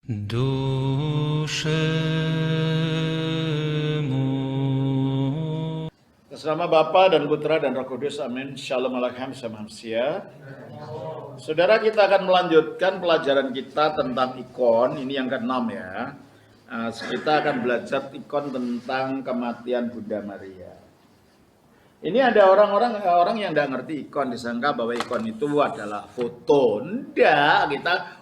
Doshemu. Atas nama Bapa dan Putra dan Roh Kudus, amin. Shalom alaikum, sahamsia. Saudara, kita akan melanjutkan pelajaran kita tentang ikon. Ini yang ke-6 ya. Kita akan belajar ikon tentang kematian Bunda Maria. Ini ada orang yang nggak ngerti ikon, disangka bahwa ikon itu adalah foto. Enggak,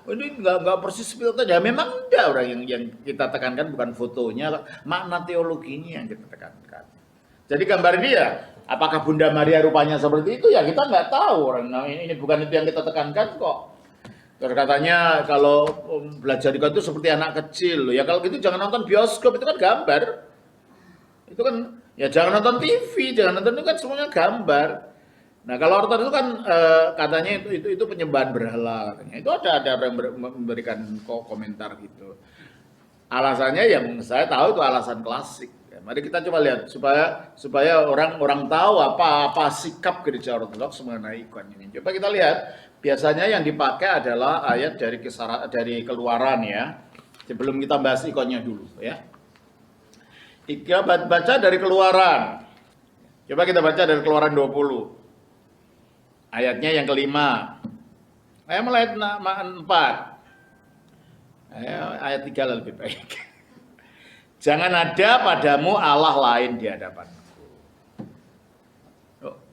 ini nggak persis seperti itu. Ya memang enggak, orang yang kita tekankan bukan fotonya, makna teologinya yang kita tekankan. Jadi gambar dia, apakah Bunda Maria rupanya seperti itu? Ya kita nggak tahu. Nah, ini bukan itu yang kita tekankan kok. Terus katanya kalau belajar ikon itu seperti anak kecil. Ya kalau gitu jangan nonton bioskop, itu kan gambar. Itu kan ya jangan nonton TV, jangan nonton, itu kan semuanya gambar. Nah kalau ortodoks itu kan katanya itu penyembahan berhala katanya. Itu ada yang memberikan komentar gitu. Alasannya yang saya tahu itu alasan klasik. Ya, mari kita coba lihat supaya orang tahu apa sikap gereja ortodoks mengenai ikon ini. Coba kita lihat. Biasanya yang dipakai adalah ayat dari Keluaran ya. Sebelum kita bahas ikonnya dulu ya. Kita baca dari Keluaran. Coba kita baca dari Keluaran 20. Ayatnya yang kelima. Mulai 4. Ayat 3 lebih baik. Jangan ada padamu Allah lain di hadapanku.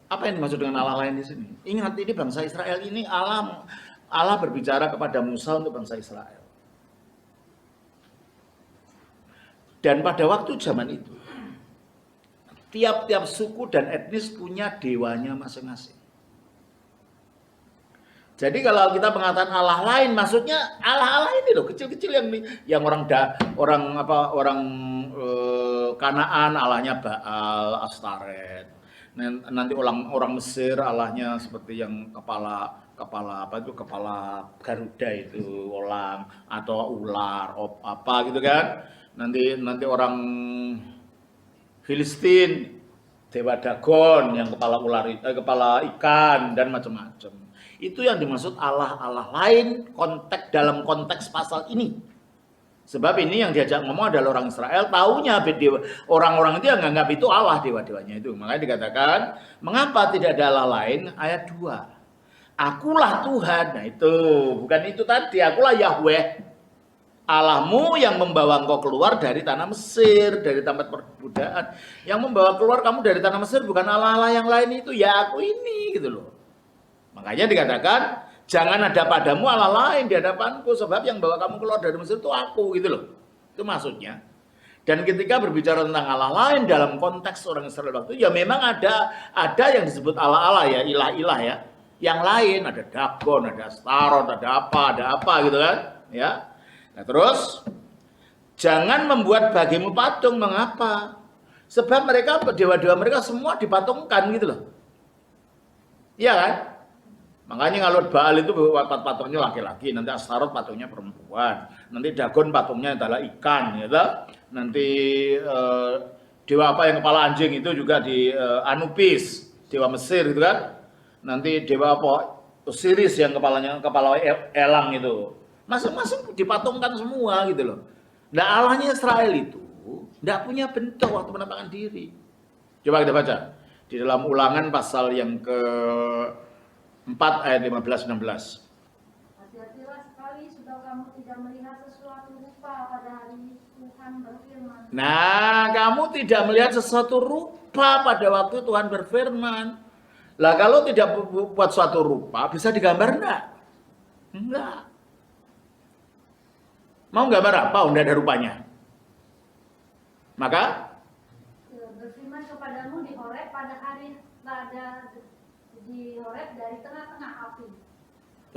Apa yang dimaksud dengan Allah lain di sini? Ingat, ini bangsa Israel ini Allah berbicara kepada Musa untuk bangsa Israel. Dan pada waktu zaman itu, tiap-tiap suku dan etnis punya dewanya masing-masing. Jadi kalau kita mengatakan Allah lain, maksudnya Allah ini loh, kecil-kecil yang orang Kanaan Allahnya Baal, Astaret. Nanti orang Mesir Allahnya seperti yang kepala Garuda itu, elang atau ular, apa gitu kan. Nanti orang Filistin dewa Dagon yang kepala ikan dan macam-macam. Itu yang dimaksud Allah lain dalam konteks pasal ini. Sebab ini yang diajak ngomong adalah orang Israel, taunya orang-orang itu yang menganggap itu Allah, dewa-dewanya itu. Makanya dikatakan, mengapa tidak ada Allah lain? Ayat 2. Akulah Tuhan. Nah itu, bukan itu tadi, akulah Yahweh. Allahmu yang membawa engkau keluar dari tanah Mesir, dari tempat perbudakan. Yang membawa keluar kamu dari tanah Mesir bukan Allah yang lain itu, ya aku ini gitu loh. Makanya dikatakan, jangan ada padamu Allah lain di hadapanku, sebab yang bawa kamu keluar dari Mesir itu aku gitu loh. Itu maksudnya. Dan ketika berbicara tentang Allah lain dalam konteks orang Israel waktu itu, ya memang ada yang disebut Allah ya, ilah-ilah ya. Yang lain ada Dagon, ada Astarot, ada apa gitu kan, ya. Nah terus, jangan membuat bagimu patung. Mengapa? Sebab dewa-dewa mereka semua dipatungkan gitu loh. Iya kan? Makanya kalau Baal itu patungnya laki-laki, nanti Astarot patungnya perempuan, nanti Dagon patungnya adalah ikan, gitu. Nanti dewa apa yang kepala anjing itu juga di Anubis, dewa Mesir gitu kan. Nanti dewa apa? Osiris yang kepala elang itu. Masing-masing dipatungkan semua gitu loh. Nah Allahnya Israel itu tidak punya bentuk waktu penampakan diri. Coba kita baca di dalam Ulangan pasal yang ke-4 ayat 15-16. Hati-hatilah sekali supaya kamu tidak melihat sesuatu rupa pada hari Tuhan berfirman. Nah, kamu tidak melihat sesuatu rupa pada waktu Tuhan berfirman. Lah kalau tidak buat suatu rupa, bisa digambar enggak? Enggak. Mau gambar apa? Enggak ada rupanya. Maka berfirman kepadamu di Horeb pada hari di Horeb dari tengah-tengah api.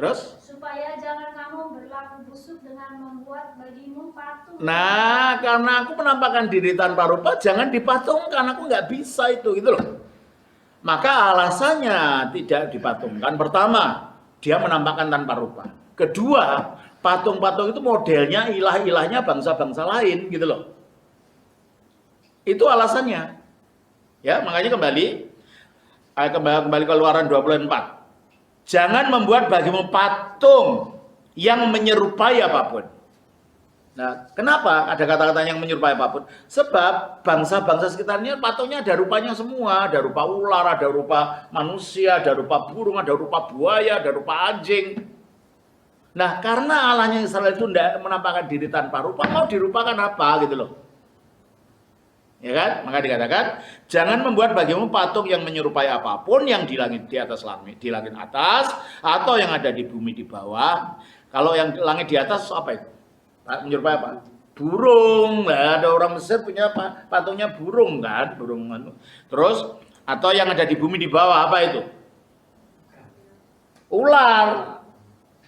terus? Supaya jangan kamu berlaku busuk dengan membuat bagimu patung. Nah, karena aku menampakkan diri tanpa rupa, jangan dipatungkan. Aku nggak bisa itu, gitu loh. Maka alasannya tidak dipatungkan. Pertama, dia menampakkan tanpa rupa. Kedua, patung-patung itu modelnya ilah-ilahnya bangsa-bangsa lain, gitu loh. Itu alasannya. Ya, makanya kembali Keluaran 24. Jangan membuat bagimu patung yang menyerupai apapun. Nah, kenapa ada kata-kata yang menyerupai apapun? Sebab bangsa-bangsa sekitarnya patungnya ada rupanya semua. Ada rupa ular, ada rupa manusia, ada rupa burung, ada rupa buaya, ada rupa anjing. Nah, karena Allahnya Israel itu tidak menampakkan diri tanpa rupa, mau dirupakan apa gitu loh. Ya kan? Maka dikatakan, jangan membuat bagimu patung yang menyerupai apapun yang di langit di atas langit, di langit atas, atau yang ada di bumi di bawah. Kalau yang langit di atas apa itu? Menyerupai apa? Burung. Nah, ada orang Mesir punya apa? Patungnya burung kan, burung. Terus atau yang ada di bumi di bawah apa itu? Ular.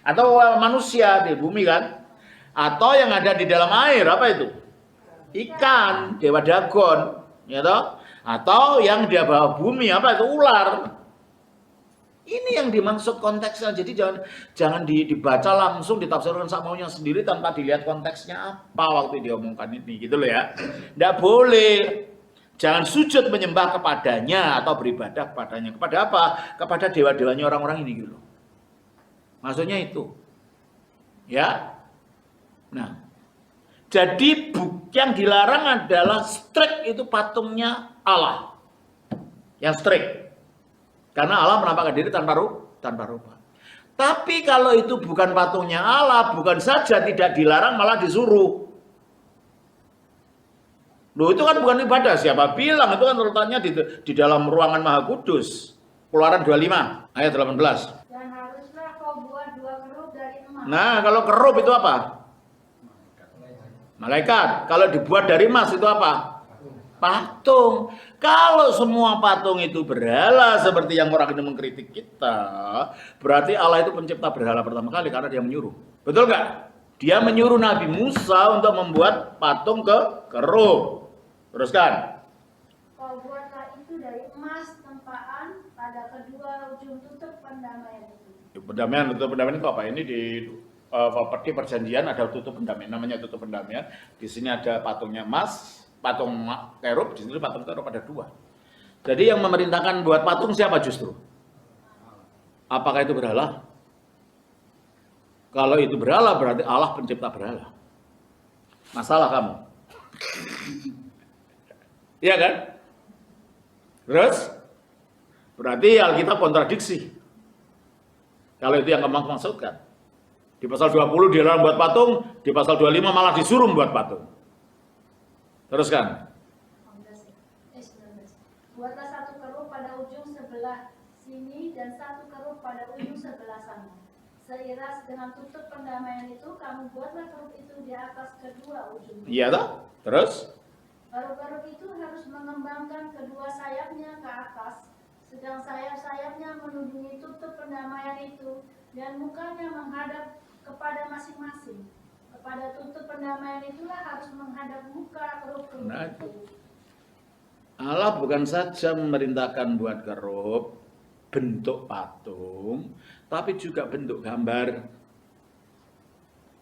Atau manusia di bumi kan? Atau yang ada di dalam air apa itu? Ikan, dewa dagon, ya toh? Atau yang di bawah bumi apa itu? Ular. Ini yang dimaksud konteksnya. Jadi jangan dibaca langsung, ditafsirkan sak maunya sendiri tanpa dilihat konteksnya apa waktu diomongkan ini, gitu loh ya. Tidak boleh. Jangan sujud menyembah kepadanya atau beribadah kepadanya. Kepada apa? Kepada dewa-dewanya orang-orang ini, gitu loh. Maksudnya itu. Ya. Nah, jadi yang dilarang adalah strict itu patungnya Allah. Yang strict. Karena Allah menampakkan diri tanpa rupa. Tapi kalau itu bukan patungnya Allah, bukan saja tidak dilarang, malah disuruh. Loh, itu kan bukan ibadah. Siapa bilang? Itu kan letaknya di dalam ruangan Maha Kudus. Keluaran 25 ayat 18. Dan haruslah kau buat 2 kerup dari emas. Nah, kalau kerup itu apa? Malaikat. Kalau dibuat dari emas itu apa? Patung. Kalau semua patung itu berhala seperti yang orang ini mengkritik kita, berarti Allah itu pencipta berhala pertama kali karena dia menyuruh. Betul nggak? Dia menyuruh Nabi Musa untuk membuat patung kerup. Teruskan. Kau buatlah itu dari emas tempaan pada kedua ujung tutup pendamaian itu. Tutup pendamaian itu apa? Ini di peti perjanjian ada tutup pendamaian, namanya tutup pendamaian. Di sini ada patungnya emas, patung kerub, di sini patung kerub ada 2. Jadi yang memerintahkan buat patung siapa justru? Apakah itu berhala? Kalau itu berhala berarti Allah pencipta berhala. Masalah kamu. Iya kan? Terus berarti Alkitab kontradiksi. Kalau itu yang kamu maksudkan. Di pasal 20 dilarang buat patung, di pasal 25 malah disuruh buat patung. Teruskan. 19. Buatlah 1 kerup pada ujung sebelah sini dan 1 kerup pada ujung sebelah sana. Seiras dengan tutup pendamaian itu, kamu buatlah kerup itu di atas kedua ujungnya. Iya toh? Terus? Kerup-kerup itu harus mengembangkan kedua sayapnya ke atas, sedang sayap-sayapnya menudungi tutup pendamaian itu, dan mukanya menghadap kepada masing-masing. Kepada tutup pendamaian itulah harus menghadap muka kerup-kerup itu. Allah bukan saja memerintahkan buat kerup bentuk patung, tapi juga bentuk gambar.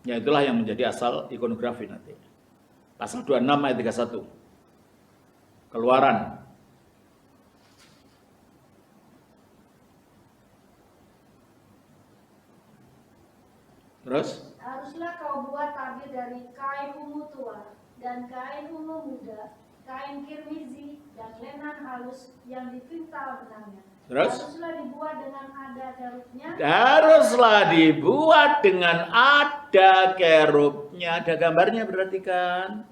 Ya itulah yang menjadi asal ikonografi nanti. Pasal 26 ayat 31. Keluaran. Terus? Haruslah kau buat tabir dari kain ungu tua dan kain ungu muda, kain kirmizi dan lenan halus yang dipintal benangnya. Terus? Haruslah dibuat dengan ada kerubnya. Haruslah dibuat dengan ada kerubnya, ada gambarnya berarti kan.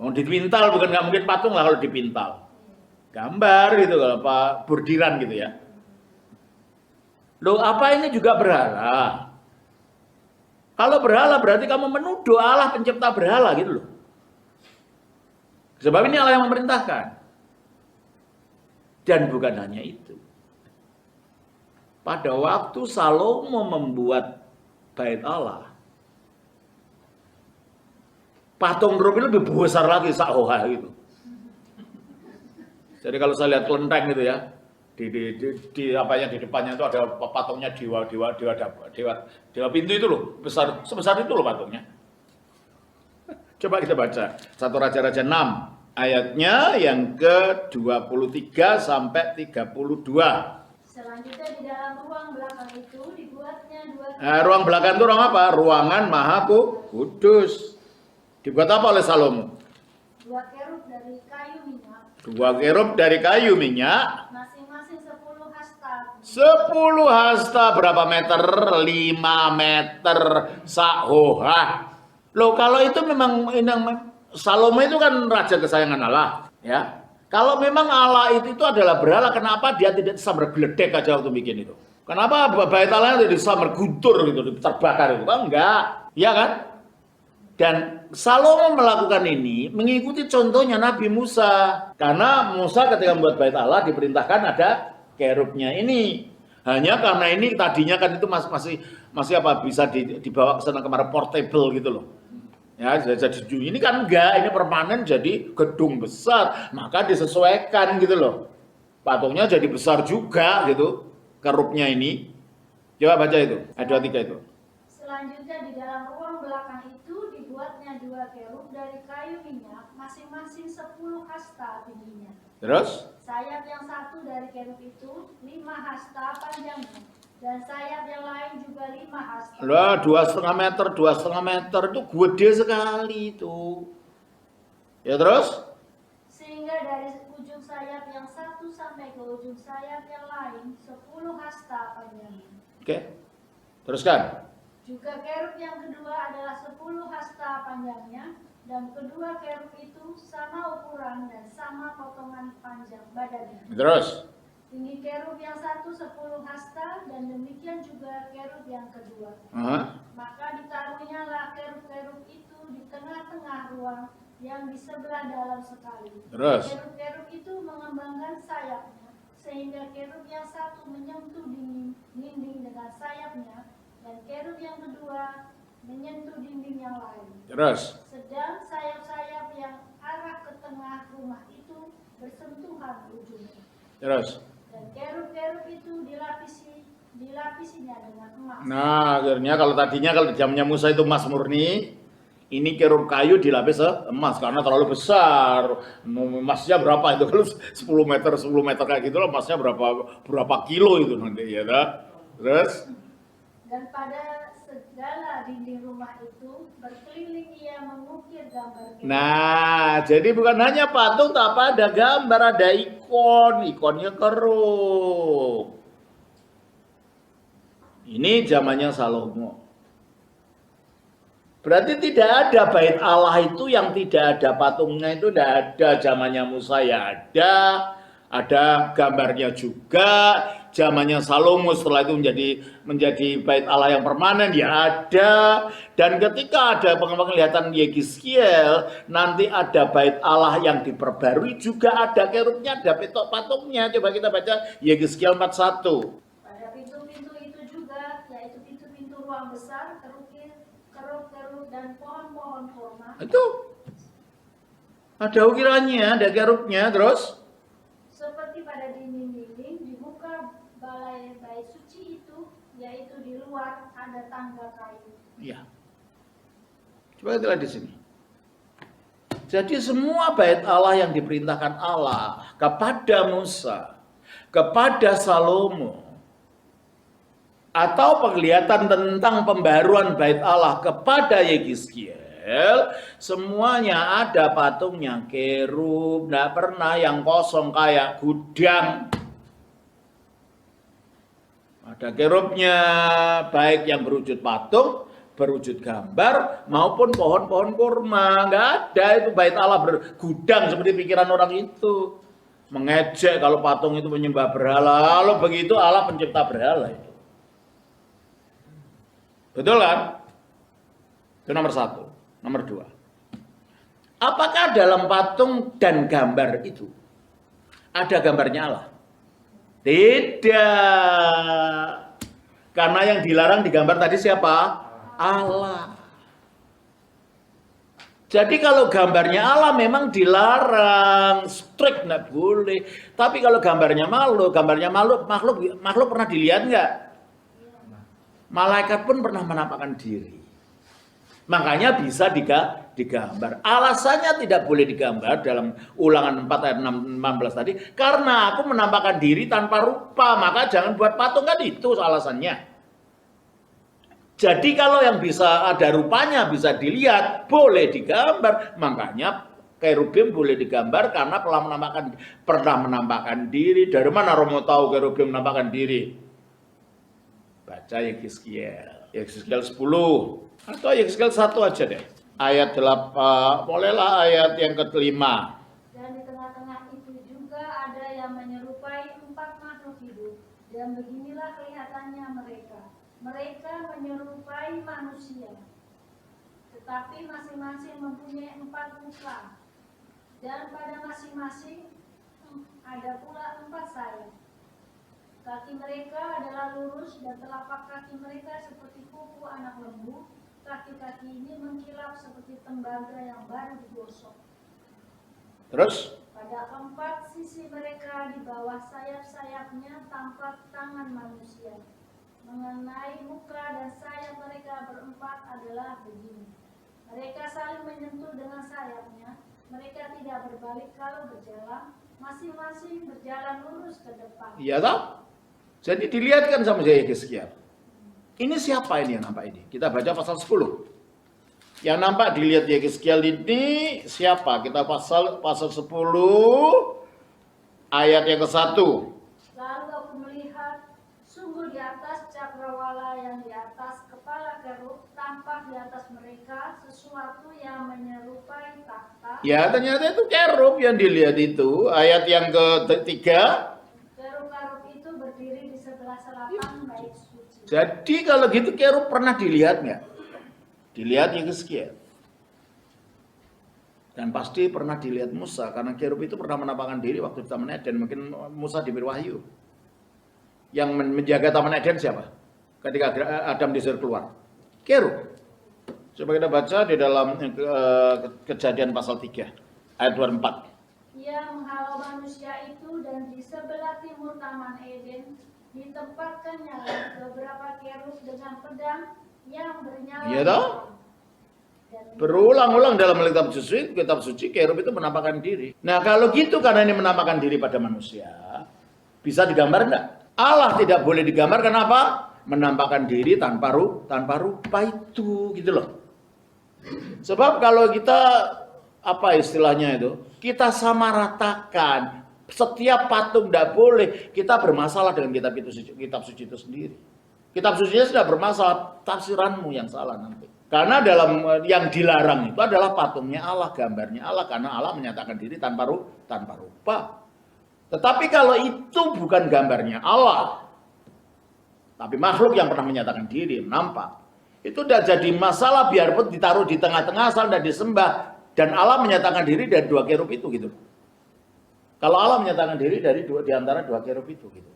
Oh, dipintal bukan, nggak mungkin patung lah kalau dipintal. Gambar gitu kalau apa bordiran gitu ya. Loh, apa ini juga berhala? Kalau berhala berarti kamu menuduh Allah pencipta berhala gitu loh. Sebab ini Allah yang memerintahkan. Dan bukan hanya itu. Pada waktu Salomo membuat bait Allah, patung kerup itu lebih besar lagi sahoha gitu. Jadi kalau saya lihat kelenteng gitu ya, di apa yang di depannya itu ada patungnya dewa pintu itu loh, sebesar itu loh patungnya. Coba kita baca 1 Raja-Raja 6 ayatnya yang ke-23 sampai 32. Selanjutnya di dalam ruang belakang itu dibuatnya 2 Nah, ruang belakang itu ruang apa? Ruangan Maha Kudus. Dibuat apa oleh Salomo? 2 kerub dari kayu minyak, 2 kerub dari kayu minyak, masing-masing 10 hasta. 10 hasta berapa meter? 5 meter sahoha. Loh, kalau itu memang Salomo itu kan raja kesayangan Allah, ya. Kalau memang Allah itu adalah berhala, kenapa dia tidak samar geledek aja waktu bikin itu? Kenapa bait Allah tidak samar guntur gitu, terbakar itu? Enggak, ya kan? Dan Salomo melakukan ini mengikuti contohnya Nabi Musa. Karena Musa ketika membuat bait Allah diperintahkan ada kerubnya ini. Hanya karena ini tadinya kan itu masih apa bisa dibawa ke sana kemari portable gitu loh. Ya, jadi ini kan enggak, ini permanen jadi gedung besar, maka disesuaikan gitu loh. Patungnya jadi besar juga gitu, kerubnya ini. Coba baca itu, ayat 23 itu. Selanjutnya di dalam ruang belakang itu dibuatnya 2 kerub dari kayu minyak, masing-masing 10 hasta tingginya. Terus? Sayap yang satu dari kerub itu 5 hasta panjangnya, dan sayap yang lain juga 5 hasta. Lah, 2,5 meter, 2,5 meter itu gede sekali itu. Ya terus? Sehingga dari ujung sayap yang satu sampai ke ujung sayap yang lain 10 hasta panjangnya. Oke. Teruskan. Juga kerub yang kedua adalah 10 hasta panjangnya, dan kedua kerub itu sama ukuran dan sama potongan panjang badannya. Terus? Tinggi kerub yang satu 10 hasta, dan demikian juga kerub yang kedua. Maka ditaruhnyalah kerub-kerub itu di tengah-tengah ruang yang di sebelah dalam sekali. Terus? Kerub-kerub itu mengembangkan sayapnya, sehingga kerub yang satu menyentuh dinding dengan sayapnya, dan kerub yang kedua menyentuh dinding yang lain. Terus? Sedang sayap-sayap yang arah ke tengah rumah itu bersentuhan ujungnya. Terus? Dan kerub-kerub itu dilapisinya dengan emas. Nah, akhirnya kalau tadinya kalau di zamannya Musa itu emas murni, ini kerub kayu dilapis emas karena terlalu besar. Emasnya berapa itu? Kalau 10 meter kayak gitu loh, emasnya berapa kilo itu nanti ya dah. Terus? Dan pada segala dinding rumah itu berkeliling ia mengukir gambar kerub. Nah, jadi bukan hanya patung, tapi ada gambar, ada ikonnya kerub. Ini zamannya Salomo. Berarti tidak ada bait Allah itu yang tidak ada patungnya, itu tidak ada. Zamannya Musa ya ada gambarnya juga. Zamannya Salomo setelah itu menjadi bait Allah yang permanen ya ada. Dan ketika ada penglihatan Yeskiel, nanti ada bait Allah yang diperbarui juga ada kerubnya, ada patungnya. Coba kita baca Yeskiel 41. Pada pintu-pintu itu juga, yaitu pintu-pintu ruang besar, kerub-kerub dan pohon-pohon kurma. Itu ada ukirannya, ada kerubnya. Terus Seperti pada dinding-dinding dibuka balai bait suci itu, yaitu di luar ada tangga kayu. iya. Coba kita lihat di sini. Jadi semua bait Allah yang diperintahkan Allah kepada Musa, kepada Salomo, atau penglihatan tentang pembaruan bait Allah kepada Yeskiel, semuanya ada patungnya, kerub, tidak pernah yang kosong kayak gudang. Ada kerubnya, baik yang berwujud patung, berwujud gambar, maupun pohon-pohon kurma. Nggak ada itu bait Allah bergudang seperti pikiran orang itu. Mengejek kalau patung itu menyembah berhala. Kalau begitu Allah pencipta berhala itu. Betul kan? Itu nomor 1. Nomor 2. Apakah dalam patung dan gambar itu ada gambarnya Allah? Tidak. Karena yang dilarang digambar tadi siapa? Allah. Jadi kalau gambarnya Allah memang dilarang, strict nggak boleh. Tapi kalau gambarnya makhluk pernah dilihat nggak? Malaikat pun pernah menampakkan diri. Makanya bisa digambar. Alasannya tidak boleh digambar dalam Ulangan 4 ayat 16 tadi. Karena aku menampakkan diri tanpa rupa. Maka jangan buat patung, kan itu alasannya. Jadi kalau yang bisa ada rupanya bisa dilihat, boleh digambar. Makanya kerubim boleh digambar karena pernah menampakkan diri. Dari mana Romo tahu kerubim menampakkan diri? Baca Yeskiel. Yeskiel 10 atau Yeskiel 1 aja deh. Ayat 8, mulailah ayat yang kelima. Dan di tengah-tengah itu juga ada yang menyerupai 4 makhluk hidup. Dan beginilah kelihatannya mereka. Mereka menyerupai manusia, tetapi masing-masing mempunyai 4 muka, dan pada masing-masing ada pula 4 sayap. Kaki mereka adalah lurus dan telapak kaki mereka seperti kuku anak lembu. Kaki-kaki ini mengkilap seperti tembaga yang baru digosok. Terus? Pada 4 sisi mereka di bawah sayap-sayapnya tampak tangan manusia. Mengenai muka dan sayap mereka berempat adalah begini. Mereka saling menyentuh dengan sayapnya. Mereka tidak berbalik kalau berjalan. Masing-masing berjalan lurus ke depan. Iya toh? Jadi dilihatkan sama saya Yeskiel. Ini siapa ini yang nampak ini? Kita baca pasal 10. Yang nampak dilihat Yeskiel ini siapa? Kita pasal 10 ayat yang ke-1. Lalu aku melihat sungguh di atas cakrawala yang di atas kepala kerub, tampak di atas mereka sesuatu yang menyerupai takhta. Ya, ternyata itu kerub yang dilihat itu. Ayat yang ketiga. Kerub-kerub itu berdiri di sebelah selatan bait suci. Jadi kalau gitu kerub pernah dilihat nggak? Dilihat Yeskiel. Dan pasti pernah dilihat Musa, karena kerub itu pernah menampakkan diri waktu di Taman Eden. Mungkin Musa diberi wahyu. Yang menjaga Taman Eden siapa? Ketika Adam disuruh keluar. Kerub. Coba kita baca di dalam Kejadian pasal 3 ayat 24. Ia menghalau manusia itu dan di sebelah timur Taman Eden ditempatkannya beberapa kerub dengan pedang yang bernyala. Iya toh? Berulang-ulang dalam kitab suci kerub itu menampakkan diri. Nah kalau gitu karena ini menampakkan diri pada manusia, bisa digambar enggak? Allah tidak boleh digambar, kenapa? Menampakkan diri tanpa rupa itu, gitu loh. Sebab kalau kita, apa istilahnya itu, kita samaratakan, setiap patung tidak boleh, kita bermasalah dengan kitab suci itu sendiri. Kitab sucinya sudah bermasalah, tafsiranmu yang salah nanti. Karena dalam yang dilarang itu adalah patungnya Allah, gambarnya Allah, karena Allah menyatakan diri tanpa rupa. Tetapi kalau itu bukan gambarnya Allah, tapi makhluk yang pernah menyatakan diri, nampak, itu udah jadi masalah biarpun ditaruh di tengah-tengah asal dan disembah, dan Allah menyatakan diri dari 2 kerub itu gitu. Kalau Allah menyatakan diri di antara 2 kerub itu gitu.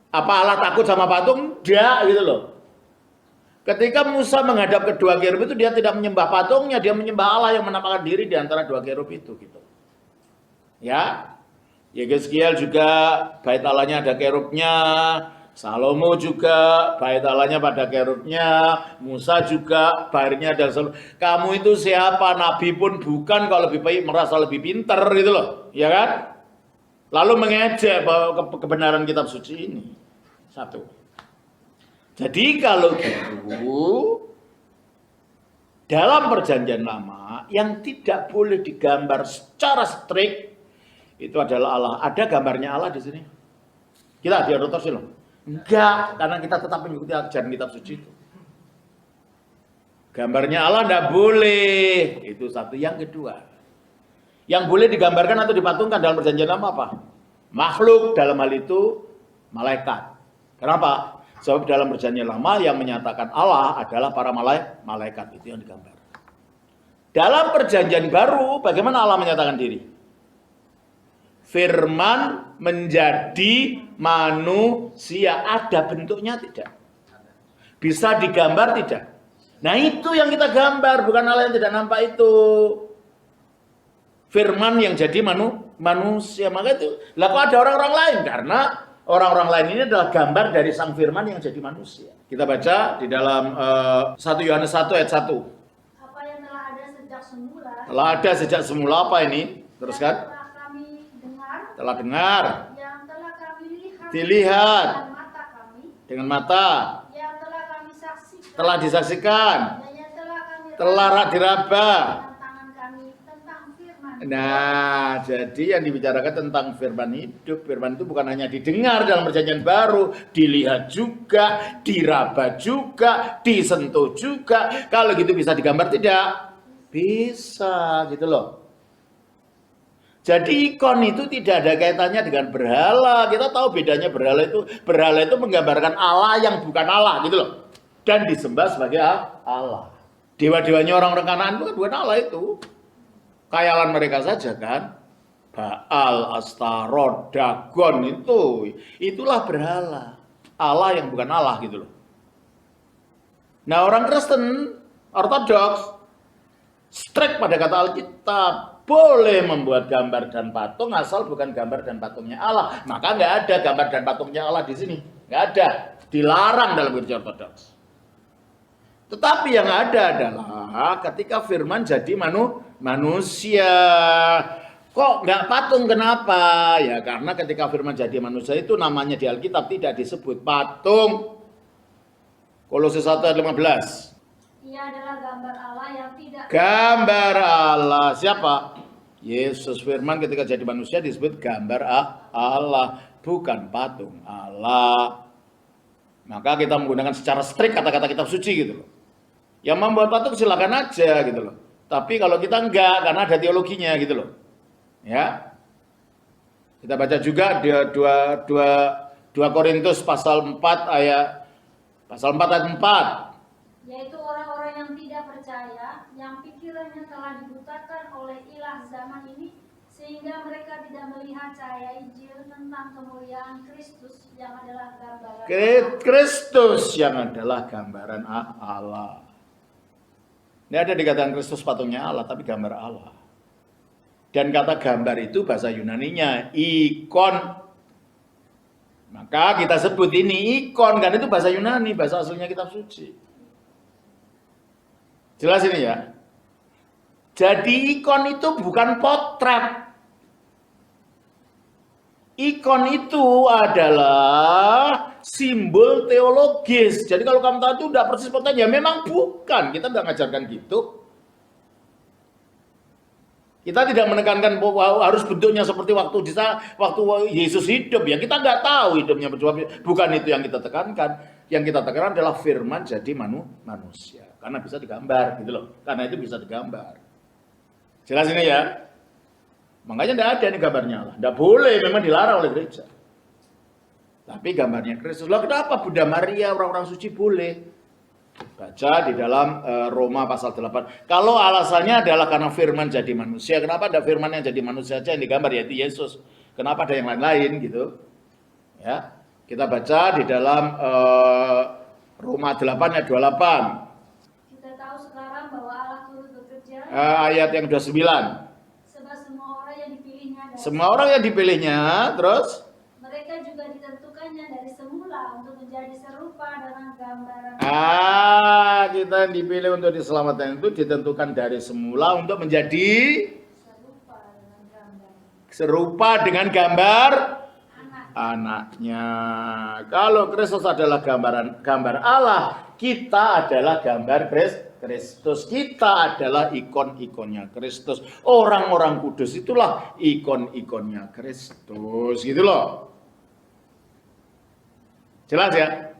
Apa Allah takut sama patung? Dia gitu loh. Ketika Musa menghadap kedua kerub itu, dia tidak menyembah patungnya, dia menyembah Allah yang menampakkan diri di antara 2 kerub itu gitu. Ya, Yeskiel juga bait Allahnya ada kerubnya, Salomo juga bait Allahnya pada kerubnya, Musa juga bairnya ada. Kamu itu siapa? Nabi pun bukan kalau merasa lebih pintar gitu loh, ya kan? Lalu mengejek bahwa kebenaran kitab suci ini. Satu. Jadi kalau gitu, dalam perjanjian lama yang tidak boleh digambar secara strict itu adalah Allah. Ada gambarnya Allah di sini. Kita diadopsi loh. Enggak, karena kita tetap mengikuti ajaran kitab suci itu. Gambarnya Allah tidak boleh. Itu satu. Yang kedua, yang boleh digambarkan atau dipatungkan dalam perjanjian lama apa? Makhluk, dalam hal itu malaikat. Kenapa? Sebab dalam perjanjian lama yang menyatakan Allah adalah para malaikat, itu yang digambar. Dalam perjanjian baru, bagaimana Allah menyatakan diri? Firman menjadi manusia, ada bentuknya tidak? Bisa digambar tidak? Nah itu yang kita gambar, bukan Allah yang tidak nampak itu. Firman yang jadi manusia, maka itu. Lah kok ada orang-orang lain? Karena orang-orang lain ini adalah gambar dari sang firman yang jadi manusia. Kita baca di dalam 1 Yohanes 1 ayat 1. Apa yang telah ada sejak semula? Telah ada sejak semula apa ini? Teruskan. Telah kami dengar. Telah dengar. Yang telah kami lihat. Dilihat. Dengan mata kami. Dengan mata. Yang telah telah disaksikan, dan yang telah kami telah diraba. dengan tangan kami tentang firman. Nah, jadi yang dibicarakan tentang firman hidup. Firman itu bukan hanya didengar dalam perjanjian baru, dilihat juga, diraba juga, disentuh juga. Kalau gitu bisa digambar tidak? Bisa, gitu loh. Jadi ikon itu tidak ada kaitannya dengan berhala. Kita tahu bedanya berhala itu menggambarkan Allah yang bukan Allah, gitu loh. Dan disembah sebagai Allah. Dewa-dewanya orang-orang Kanaan itu kan bukan Allah itu. Khayalan mereka saja kan. Baal, Astarot, Dagon itulah berhala. Allah yang bukan Allah, gitu loh. Nah, orang Kristen Ortodoks strict pada kata Alkitab, boleh membuat gambar dan patung asal bukan gambar dan patungnya Allah. Maka nggak ada gambar dan patungnya Allah di sini, nggak ada, dilarang dalam gereja Ortodoks. Tetapi yang ada adalah ketika firman jadi manusia. Kok nggak patung, kenapa? Ya karena ketika firman jadi manusia itu namanya di Alkitab tidak disebut patung. Kolose 1 ayat 15. Ia adalah gambar Allah yang tidak Gambar Allah. Siapa? Yesus. Firman ketika jadi manusia disebut gambar Allah, bukan patung Allah. Maka kita menggunakan secara strict kata-kata kitab suci, gitu loh. Yang membuat patung silakan aja, gitu loh. Tapi kalau kita enggak, karena ada teologinya, gitu loh. Ya. Kita baca juga di 2 Korintus pasal 4 ayat 4. yaitu orang-orang yang tidak percaya, yang pikirannya telah dibutakan oleh ilah zaman ini, sehingga mereka tidak melihat cahaya Injil tentang kemuliaan Kristus yang adalah gambaran Kristus yang adalah gambaran Allah. Ini ada dikatakan Kristus patungnya Allah, tapi gambar Allah. Dan kata gambar itu bahasa Yunaninya ikon. Maka kita sebut ini ikon, karena itu bahasa Yunani, bahasa aslinya kitab suci. Jelas ini ya. Jadi ikon itu bukan potret. Ikon itu adalah simbol teologis. Jadi kalau kamu tahu itu udah persis potret, ya memang bukan. Kita tidak mengajarkan gitu. Kita tidak menekankan bahwa harus bentuknya seperti waktu Yesus hidup. Ya kita nggak tahu hidupnya bukan itu yang kita tekankan. Yang kita tekankan adalah firman jadi manusia. Karena bisa digambar, gitu loh. Karena itu bisa digambar. Jelas ini ya? Makanya tidak ada ini gambarnya Allah. Tidak boleh, memang dilarang oleh gereja. Tapi gambarnya Kristus. Lah kenapa Bunda Maria, orang-orang suci boleh? Baca di dalam Roma pasal 8. Kalau alasannya adalah karena firman jadi manusia. Kenapa ada firman yang jadi manusia aja yang digambar, yaitu Yesus? Kenapa ada yang lain-lain gitu? Ya, kita baca di dalam Roma 8 ayat 28. Ayat yang 29. Sebab semua orang yang dipilihnya semua orang yang dipilihnya, terus mereka juga ditentukannya dari semula untuk menjadi serupa dengan gambaran. Kita yang dipilih untuk diselamatkan itu ditentukan dari semula untuk menjadi serupa dengan gambar anaknya. Kalau Kristus adalah gambar Allah, kita adalah gambar Kristus. Kita adalah ikon-ikonnya Kristus. Orang-orang kudus itulah ikon-ikonnya Kristus, gitu loh. Jelas ya?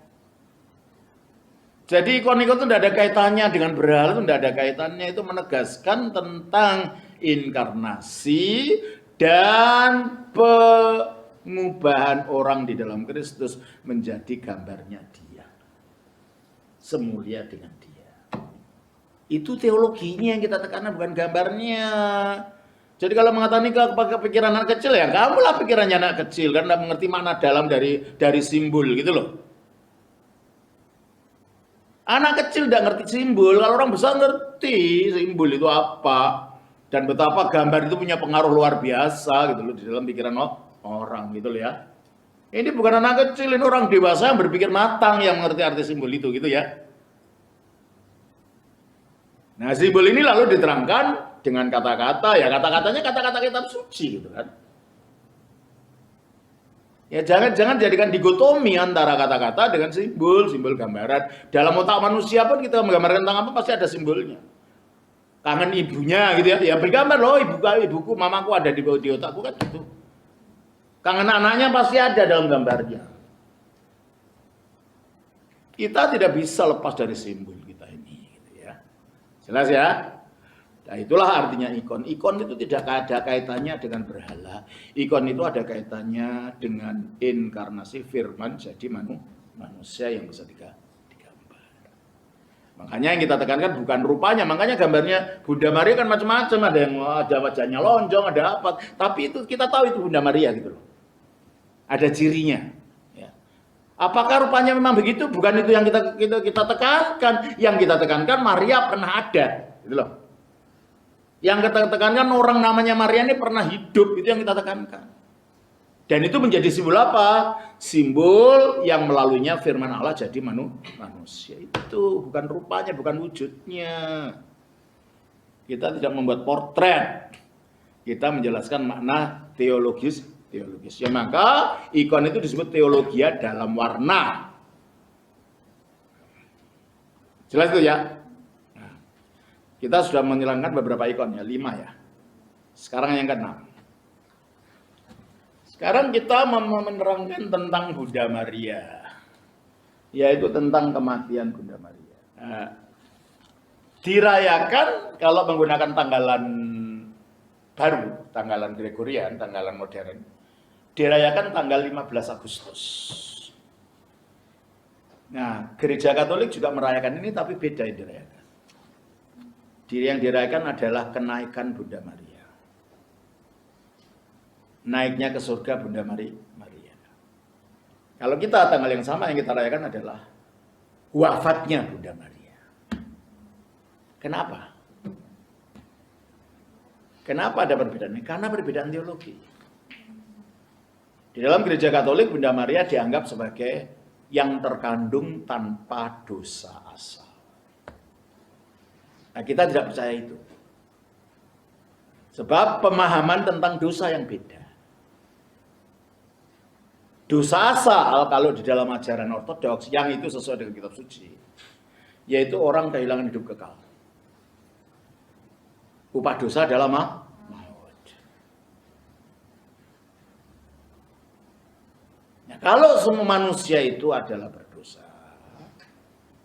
Jadi ikon-ikon itu tidak ada kaitannya dengan berhala, itu tidak ada kaitannya. Itu menegaskan tentang inkarnasi dan pengubahan orang di dalam Kristus menjadi gambarnya Dia. Semulia dengan Dia. Itu teologinya yang kita tekankan, bukan gambarnya. Jadi kalau mengatakan ini pakai pikiran anak kecil, ya kamulah pikirannya anak kecil, karena mengerti makna dalam dari simbol, gitu loh. Anak kecil tidak ngerti simbol, kalau orang besar ngerti simbol itu apa. Dan betapa gambar itu punya pengaruh luar biasa, gitu loh, di dalam pikiran orang, gitu loh ya. Ini bukan anak kecil, ini orang dewasa yang berpikir matang yang mengerti arti simbol itu, gitu ya. Nah, simbol ini lalu diterangkan dengan kata-kata, ya kata-katanya kata-kata kitab suci, gitu kan. Ya jangan jadikan dikotomi antara kata-kata dengan simbol gambaran. Dalam otak manusia pun kita menggambarkan tentang apa pasti ada simbolnya. Kangen ibunya gitu ya, ya bergambar loh ibuku, mamaku ada di otakku kan gitu. Kangen anaknya pasti ada dalam gambarnya. Kita tidak bisa lepas dari simbol kita ini, gitu ya. Jelas ya? Nah itulah artinya ikon. Ikon itu tidak ada kaitannya dengan berhala. Ikon itu ada kaitannya dengan inkarnasi firman jadi manusia yang bisa digambar. Makanya yang kita tekankan bukan rupanya. Makanya gambarnya Bunda Maria kan macam-macam. Ada yang ada wajahnya lonjong, ada apa. Tapi itu kita tahu itu Bunda Maria gitu loh. Ada cirinya. Ya. Apakah rupanya memang begitu? Bukan itu yang kita tekankan. Yang kita tekankan Maria pernah ada, gitu loh. Yang kita tekankan orang namanya Maria ini pernah hidup, itu yang kita tekankan. Dan itu menjadi simbol apa? Simbol yang melaluinya firman Allah jadi manusia. Itu bukan rupanya, bukan wujudnya. Kita tidak membuat portret. Kita menjelaskan makna teologis. Ya maka ikon itu disebut teologia dalam warna. Jelas itu ya? Kita sudah menghilangkan beberapa ikon ya, 5 ya. Sekarang yang ke-6. Sekarang kita menerangkan tentang Bunda Maria. Yaitu tentang kematian Bunda Maria. Nah, dirayakan kalau menggunakan tanggalan baru, tanggalan Gregorian, tanggalan modern. Dirayakan tanggal 15 Agustus. Nah, Gereja Katolik juga merayakan ini tapi beda yang dirayakan. Yang dirayakan adalah kenaikan Bunda Maria. Naiknya ke surga Bunda Maria. Kalau kita tanggal yang sama yang kita rayakan adalah wafatnya Bunda Maria. Kenapa? Kenapa ada perbedaan ini? Karena perbedaan teologi. Di dalam Gereja Katolik Bunda Maria dianggap sebagai yang terkandung tanpa dosa asal. Nah, kita tidak percaya itu. Sebab pemahaman tentang dosa yang beda. Dosa asal kalau di dalam ajaran ortodoks yang itu sesuai dengan kitab suci, yaitu orang kehilangan hidup kekal. Upah dosa adalah maut. Nah, kalau semua manusia itu adalah berdosa,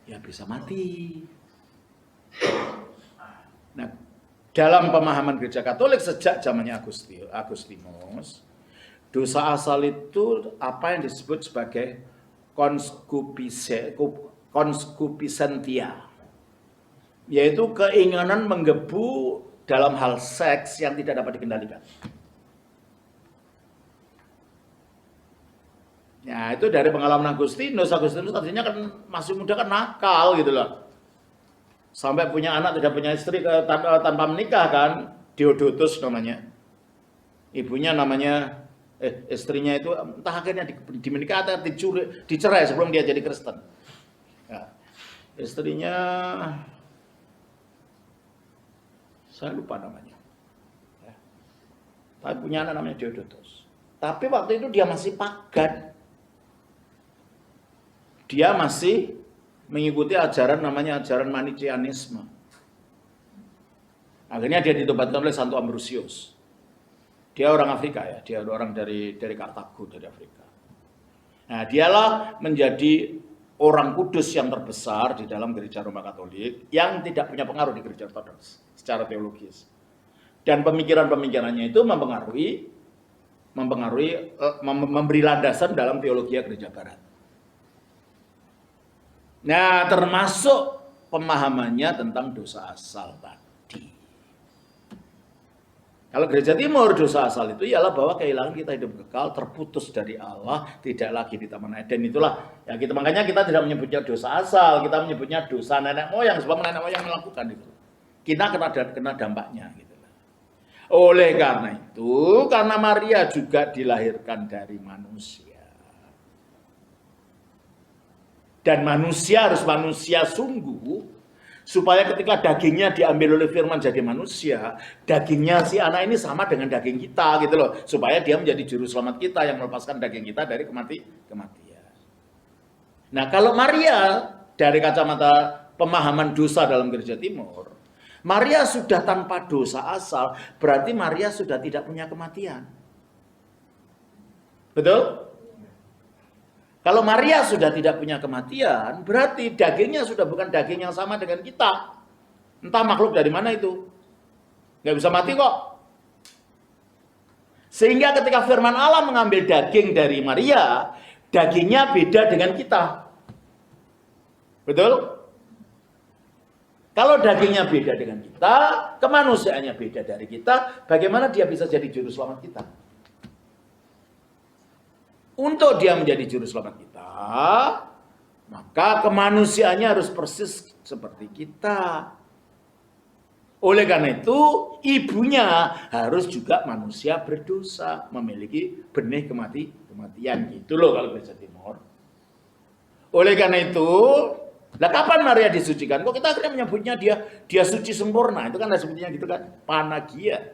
ya bisa mati. Nah, dalam pemahaman Gereja Katolik sejak zamannya Agustinus, dosa asal itu apa yang disebut sebagai concupiscentia, yaitu keinginan menggebu dalam hal seks yang tidak dapat dikendalikan. Ya, itu dari pengalaman Agustinus tadinya kan masih muda kan nakal gitu loh. Sampai punya anak tidak punya istri tanpa menikah kan, Diodotus namanya. Ibunya namanya istrinya itu entah akhirnya dimenikah atau dicerai sebelum dia jadi Kristen. Ya. Istrinya saya lupa namanya. Ya. Tapi punya anak namanya Diodotus. Tapi waktu itu dia masih pagan. Dia masih mengikuti ajaran namanya ajaran Manicheanisme. Akhirnya dia ditobatkan oleh Santo Ambrosius. Dia orang Afrika ya, dia orang dari Kartago, dari Afrika. Nah, dialah menjadi orang kudus yang terbesar di dalam Gereja Roma Katolik yang tidak punya pengaruh di Gereja Ortodoks secara teologis. Dan pemikiran-pemikirannya itu memberi landasan dalam teologi Gereja Barat. Nah, termasuk pemahamannya tentang dosa asal tadi. Kalau Gereja Timur, dosa asal itu ialah bahwa kehilangan kita hidup kekal, terputus dari Allah, tidak lagi di Taman Eden. Itulah ya makanya kita tidak menyebutnya dosa asal, kita menyebutnya dosa nenek moyang, sebab nenek moyang melakukan itu. Kita kena dampaknya gitu. Oleh karena itu, karena Maria juga dilahirkan dari manusia. Dan manusia harus manusia sungguh, supaya ketika dagingnya diambil oleh firman jadi manusia, dagingnya si anak ini sama dengan daging kita gitu loh, supaya dia menjadi juru selamat kita yang melepaskan daging kita dari kematian. Nah, kalau Maria dari kacamata pemahaman dosa dalam Gereja Timur, Maria sudah tanpa dosa asal, berarti Maria sudah tidak punya kematian. Betul? Kalau Maria sudah tidak punya kematian, berarti dagingnya sudah bukan daging yang sama dengan kita. Entah makhluk dari mana itu. Nggak bisa mati kok. Sehingga ketika firman Allah mengambil daging dari Maria, dagingnya beda dengan kita. Betul? Kalau dagingnya beda dengan kita, kemanusiaannya beda dari kita, bagaimana dia bisa jadi juru selamat kita? Untuk dia menjadi juru selamat kita, maka kemanusiaannya harus persis seperti kita. Oleh karena itu, ibunya harus juga manusia berdosa, memiliki benih kematian. Gitu loh kalau Gereja Timur. Oleh karena itu, lah kapan Maria disucikan? Kok kita akhirnya menyebutnya dia suci sempurna? Itu kan sebutnya gitu kan, panagia.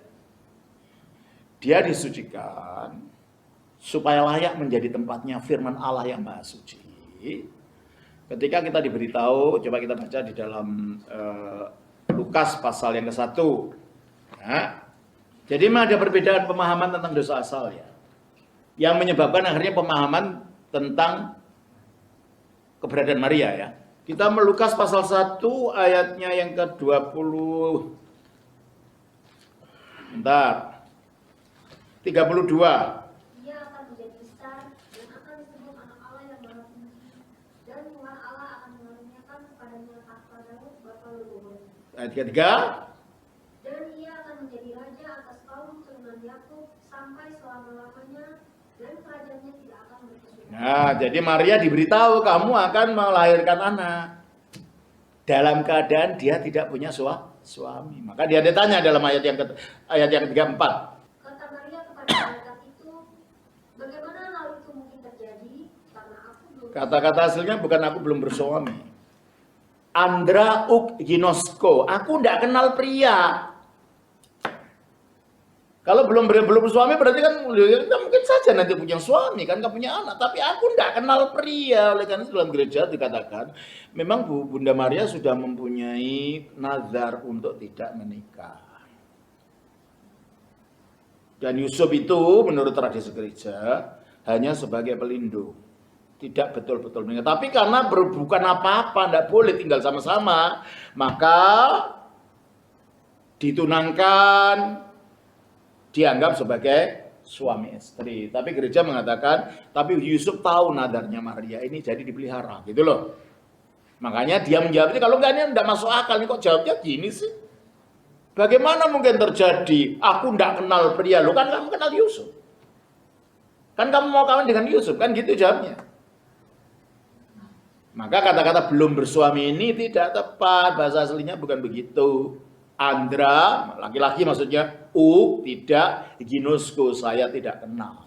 Dia disucikan supaya layak menjadi tempatnya firman Allah yang Maha Suci. Ketika kita diberitahu, coba kita baca di dalam Lukas pasal yang ke-1. Nah, jadi memang ada perbedaan pemahaman tentang dosa asal ya, yang menyebabkan akhirnya pemahaman tentang keberadaan Maria ya. Kita Lukas pasal 1 ayatnya yang ke-20. Bentar. 32. Ayat 33. Dan ia akan menjadi raja atas kaum keturunan Yakub sampai selama-lamanya, dan kerajaannya tidak akan berkesudahan. Nah, jadi Maria diberitahu kamu akan melahirkan anak dalam keadaan dia tidak punya suami. Maka dia ditanya dalam ayat yang ke-34. Kata Maria kepada malaikat itu, bagaimana hal itu mungkin terjadi? Karena aku belum. Kata-kata aslinya bukan aku belum bersuami. Andra uk ginosko, aku tidak kenal pria. Kalau belum suami berarti kan kita mungkin saja nanti punya suami kan, nggak punya anak. Tapi aku tidak kenal pria. Oleh karena dalam gereja dikatakan memang Bunda Maria sudah mempunyai nazar untuk tidak menikah. Dan Yusuf itu menurut tradisi gereja hanya sebagai pelindung. Tidak betul-betul menikah. Tapi karena bukan apa-apa, tidak boleh tinggal sama-sama, maka ditunangkan, dianggap sebagai suami istri. Tapi gereja mengatakan, tapi Yusuf tahu nadarnya Maria ini jadi dipelihara, gitu loh. Makanya dia menjawab, kalau enggak ini tidak masuk akal, ini kok jawabnya gini sih? Bagaimana mungkin terjadi? Aku tidak kenal pria, lo kan kamu kenal Yusuf. Kan kamu mau kawin dengan Yusuf, kan gitu jawabnya. Maka kata-kata belum bersuami ini tidak tepat, bahasa aslinya bukan begitu. Andra, laki-laki maksudnya, tidak, ginosku, saya tidak kenal.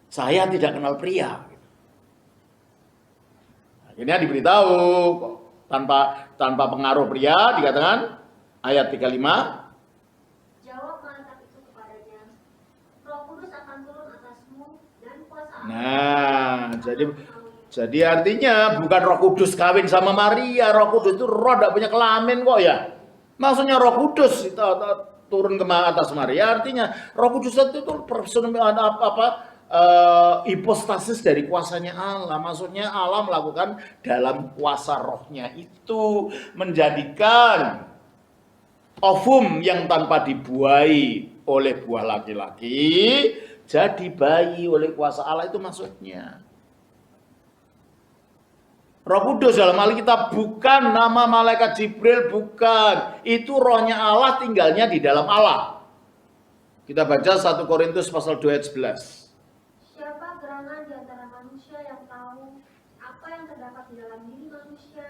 Saya tidak kenal pria. Akhirnya diberitahu, tanpa pengaruh pria, dikatakan, ayat 35. Jawab malaikat itu kepadanya, Roh Kudus akan turun atasmu dan kuasa. Nah, jadi artinya bukan Roh Kudus kawin sama Maria. Roh Kudus itu roh tidak punya kelamin kok ya. Maksudnya Roh Kudus itu turun ke atas Maria. Artinya Roh Kudus itu hipostasis dari kuasanya Allah. Maksudnya Allah melakukan dalam kuasa rohnya itu menjadikan ovum yang tanpa dibuai oleh buah laki-laki jadi bayi oleh kuasa Allah, itu maksudnya. Roh Kudus dalam Alkitab bukan nama malaikat Jibril, bukan. Itu rohnya Allah, tinggalnya di dalam Allah. Kita baca 1 Korintus pasal 2 ayat 11. Siapa gerangan di antara manusia yang tahu apa yang terdapat di dalam diri manusia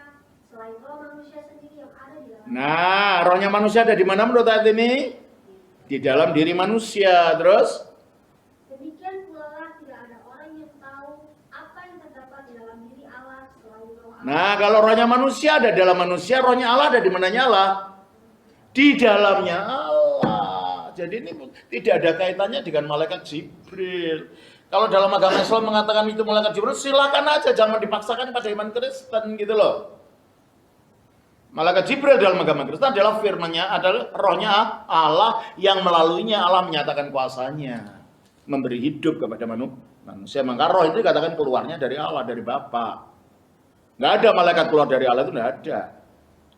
selain roh manusia sendiri yang ada di dalam. Nah, rohnya manusia ada di mana menurut ayat ini? Di dalam diri manusia. Terus? Demikian pula tidak ada orang yang tahu apa yang terdapat di dalam diri Allah selain roh Nah, kalau rohnya manusia ada dalam manusia, rohnya Allah ada di mananya Allah? Di dalamnya Allah. Jadi ini tidak ada kaitannya dengan malaikat Jibril. Kalau dalam agama Islam mengatakan itu malaikat Jibril, silakan aja, jangan dipaksakan pada iman Kristen gitu loh. Malaikat Jibril dalam agama Kristen adalah firman-Nya, adalah rohnya Allah yang melaluinya Allah menyatakan kuasanya, memberi hidup kepada manusia. Maka roh itu dikatakan keluarnya dari Allah, dari Bapa. Nggak ada malaikat keluar dari Allah, itu nggak ada.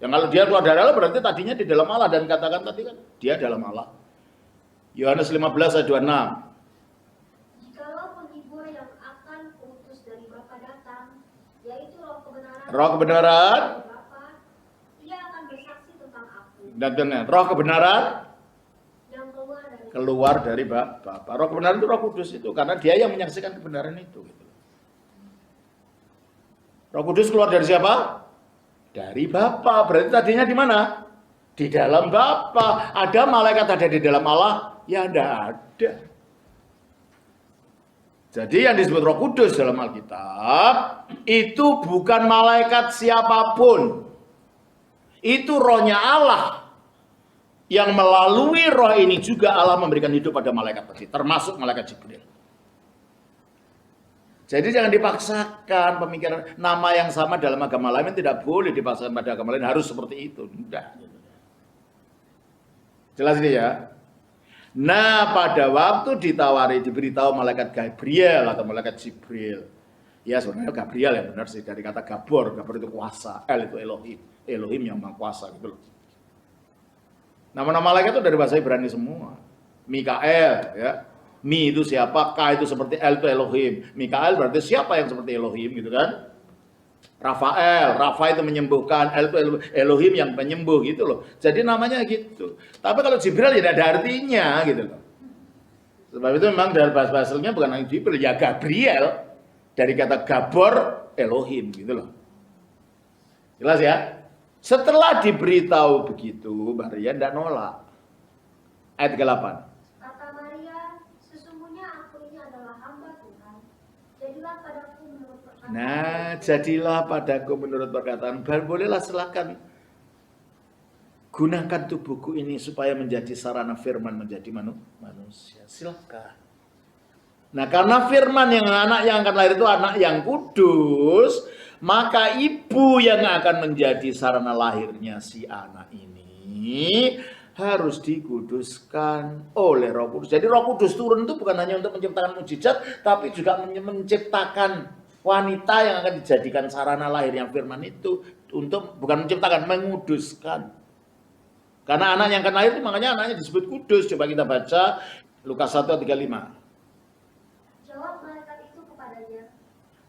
Yang kalau dia keluar dari Allah berarti tadinya di dalam Allah, dan katakan tadi kan dia dalam Allah. Yohanes 15 ayat 26. Jikalau penghibur yang akan kuutus dari Bapa datang, yaitu roh kebenaran, Roh kebenaran, dari Bapa, ia akan bersaksi tentang aku. dan roh kebenaran Yang keluar dari Bapa. Roh kebenaran itu Roh Kudus itu, karena dia yang menyaksikan kebenaran itu. Roh Kudus keluar dari siapa? Dari Bapa. Berarti tadinya di mana? Di dalam Bapa. Ada malaikat ada di dalam Allah? Ya tidak ada. Jadi yang disebut Roh Kudus dalam Alkitab itu bukan malaikat siapapun. Itu rohnya Allah. Yang melalui roh ini juga Allah memberikan hidup pada malaikat tadi, termasuk malaikat Jibril. Jadi jangan dipaksakan pemikiran nama yang sama dalam agama lain, tidak boleh dipaksakan pada agama lain, harus seperti itu. Tidak. Jelas ini ya. Nah, pada waktu diberitahu malaikat Gabriel atau malaikat Jibril. Ya sebenarnya Gabriel yang benar sih, dari kata Gabor. Gabor itu kuasa, El itu Elohim. Elohim yang maha kuasa gitu loh. Nama-nama malaikat itu dari bahasa Ibrani semua. Mikael ya. Mi itu siapa, K itu seperti L itu Elohim. Mikael berarti siapa yang seperti Elohim gitu kan. Rafael, Rafa itu menyembuhkan, L itu Elohim yang penyembuh gitu loh. Jadi namanya gitu. Tapi kalau Jibril tidak ada artinya gitu loh. Sebab itu memang dari bahasa aslinya bukan hanya Jibril, ya Gabriel. Dari kata Gabor, Elohim gitu loh. Jelas ya? Setelah diberitahu begitu, Maria tidak nolak. Ayat ke-8. Kata Maria, sesungguhnya aku ini adalah hamba Tuhan. Jadilah padaku menurut perkataan. Nah, jadilah padaku menurut perkataan. Bolehlah silakan gunakan tubuhku ini supaya menjadi sarana firman menjadi manusia. Silakan. Nah, karena firman yang anak yang akan lahir itu anak yang kudus, maka ibu yang akan menjadi sarana lahirnya si anak ini harus dikuduskan oleh Roh Kudus. Jadi Roh Kudus turun itu bukan hanya untuk menciptakan mujizat, tapi juga menciptakan wanita yang akan dijadikan sarana lahirnya firman itu, untuk bukan menciptakan, menguduskan. Karena anak yang akan lahir itu makanya anaknya disebut kudus. Coba kita baca Lukas 1:35. Jawab malaikat itu kepadanya,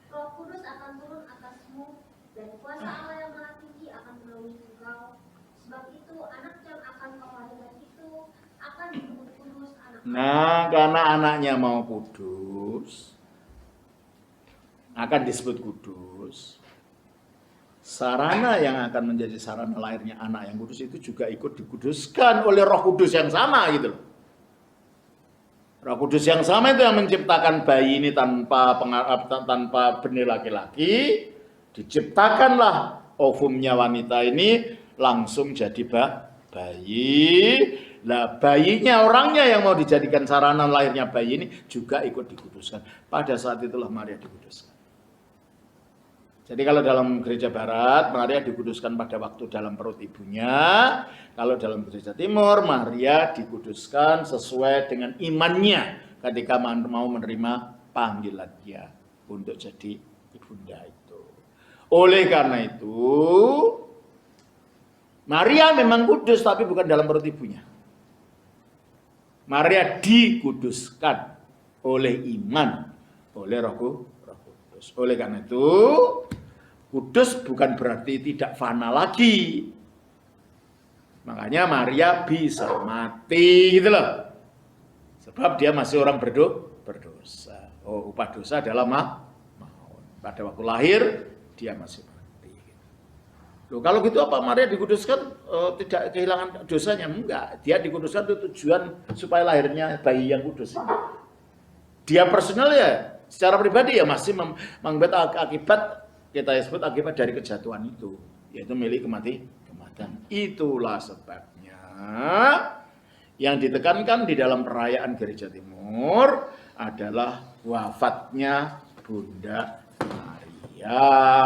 Roh Kudus akan turun atasmu, dan kuasa Allah yang Maha Tinggi akan menaungi engkau. Sebab itu anak yang akan kau lahirkan itu akan disebut kudus anak. Nah, karena anaknya mau kudus, akan disebut kudus. Sarana yang akan menjadi sarana lahirnya anak yang kudus itu juga ikut dikuduskan oleh Roh Kudus yang sama gitu loh. Roh Kudus yang sama itu yang menciptakan bayi ini tanpa benih laki-laki, diciptakanlah ovumnya wanita ini langsung jadi bayi. Nah, bayinya, orangnya yang mau dijadikan sarana lahirnya bayi ini juga ikut dikuduskan. Pada saat itulah Maria dikuduskan. Jadi kalau dalam gereja barat, Maria dikuduskan pada waktu dalam perut ibunya. Kalau dalam gereja timur, Maria dikuduskan sesuai dengan imannya ketika mau menerima panggilan dia untuk jadi ibunda itu. Oleh karena itu, Maria memang kudus tapi bukan dalam perut ibunya. Maria dikuduskan oleh iman, oleh Roh Kudus. Oleh karena itu, kudus bukan berarti tidak fana lagi. Makanya Maria bisa mati gitu loh. Sebab dia masih orang berdosa. Oh, upah dosa adalah maut. Pada waktu lahir dia masih mati. Loh, kalau gitu apa Maria dikuduskan tidak kehilangan dosanya? Enggak. Dia dikuduskan itu tujuan supaya lahirnya bayi yang kudus. Dia personal ya, secara pribadi ya masih mengambil akibat kita sebut akibat dari kejatuhan itu, yaitu milik kematian. Itulah sebabnya yang ditekankan di dalam perayaan Gereja Timur adalah wafatnya Bunda Maria.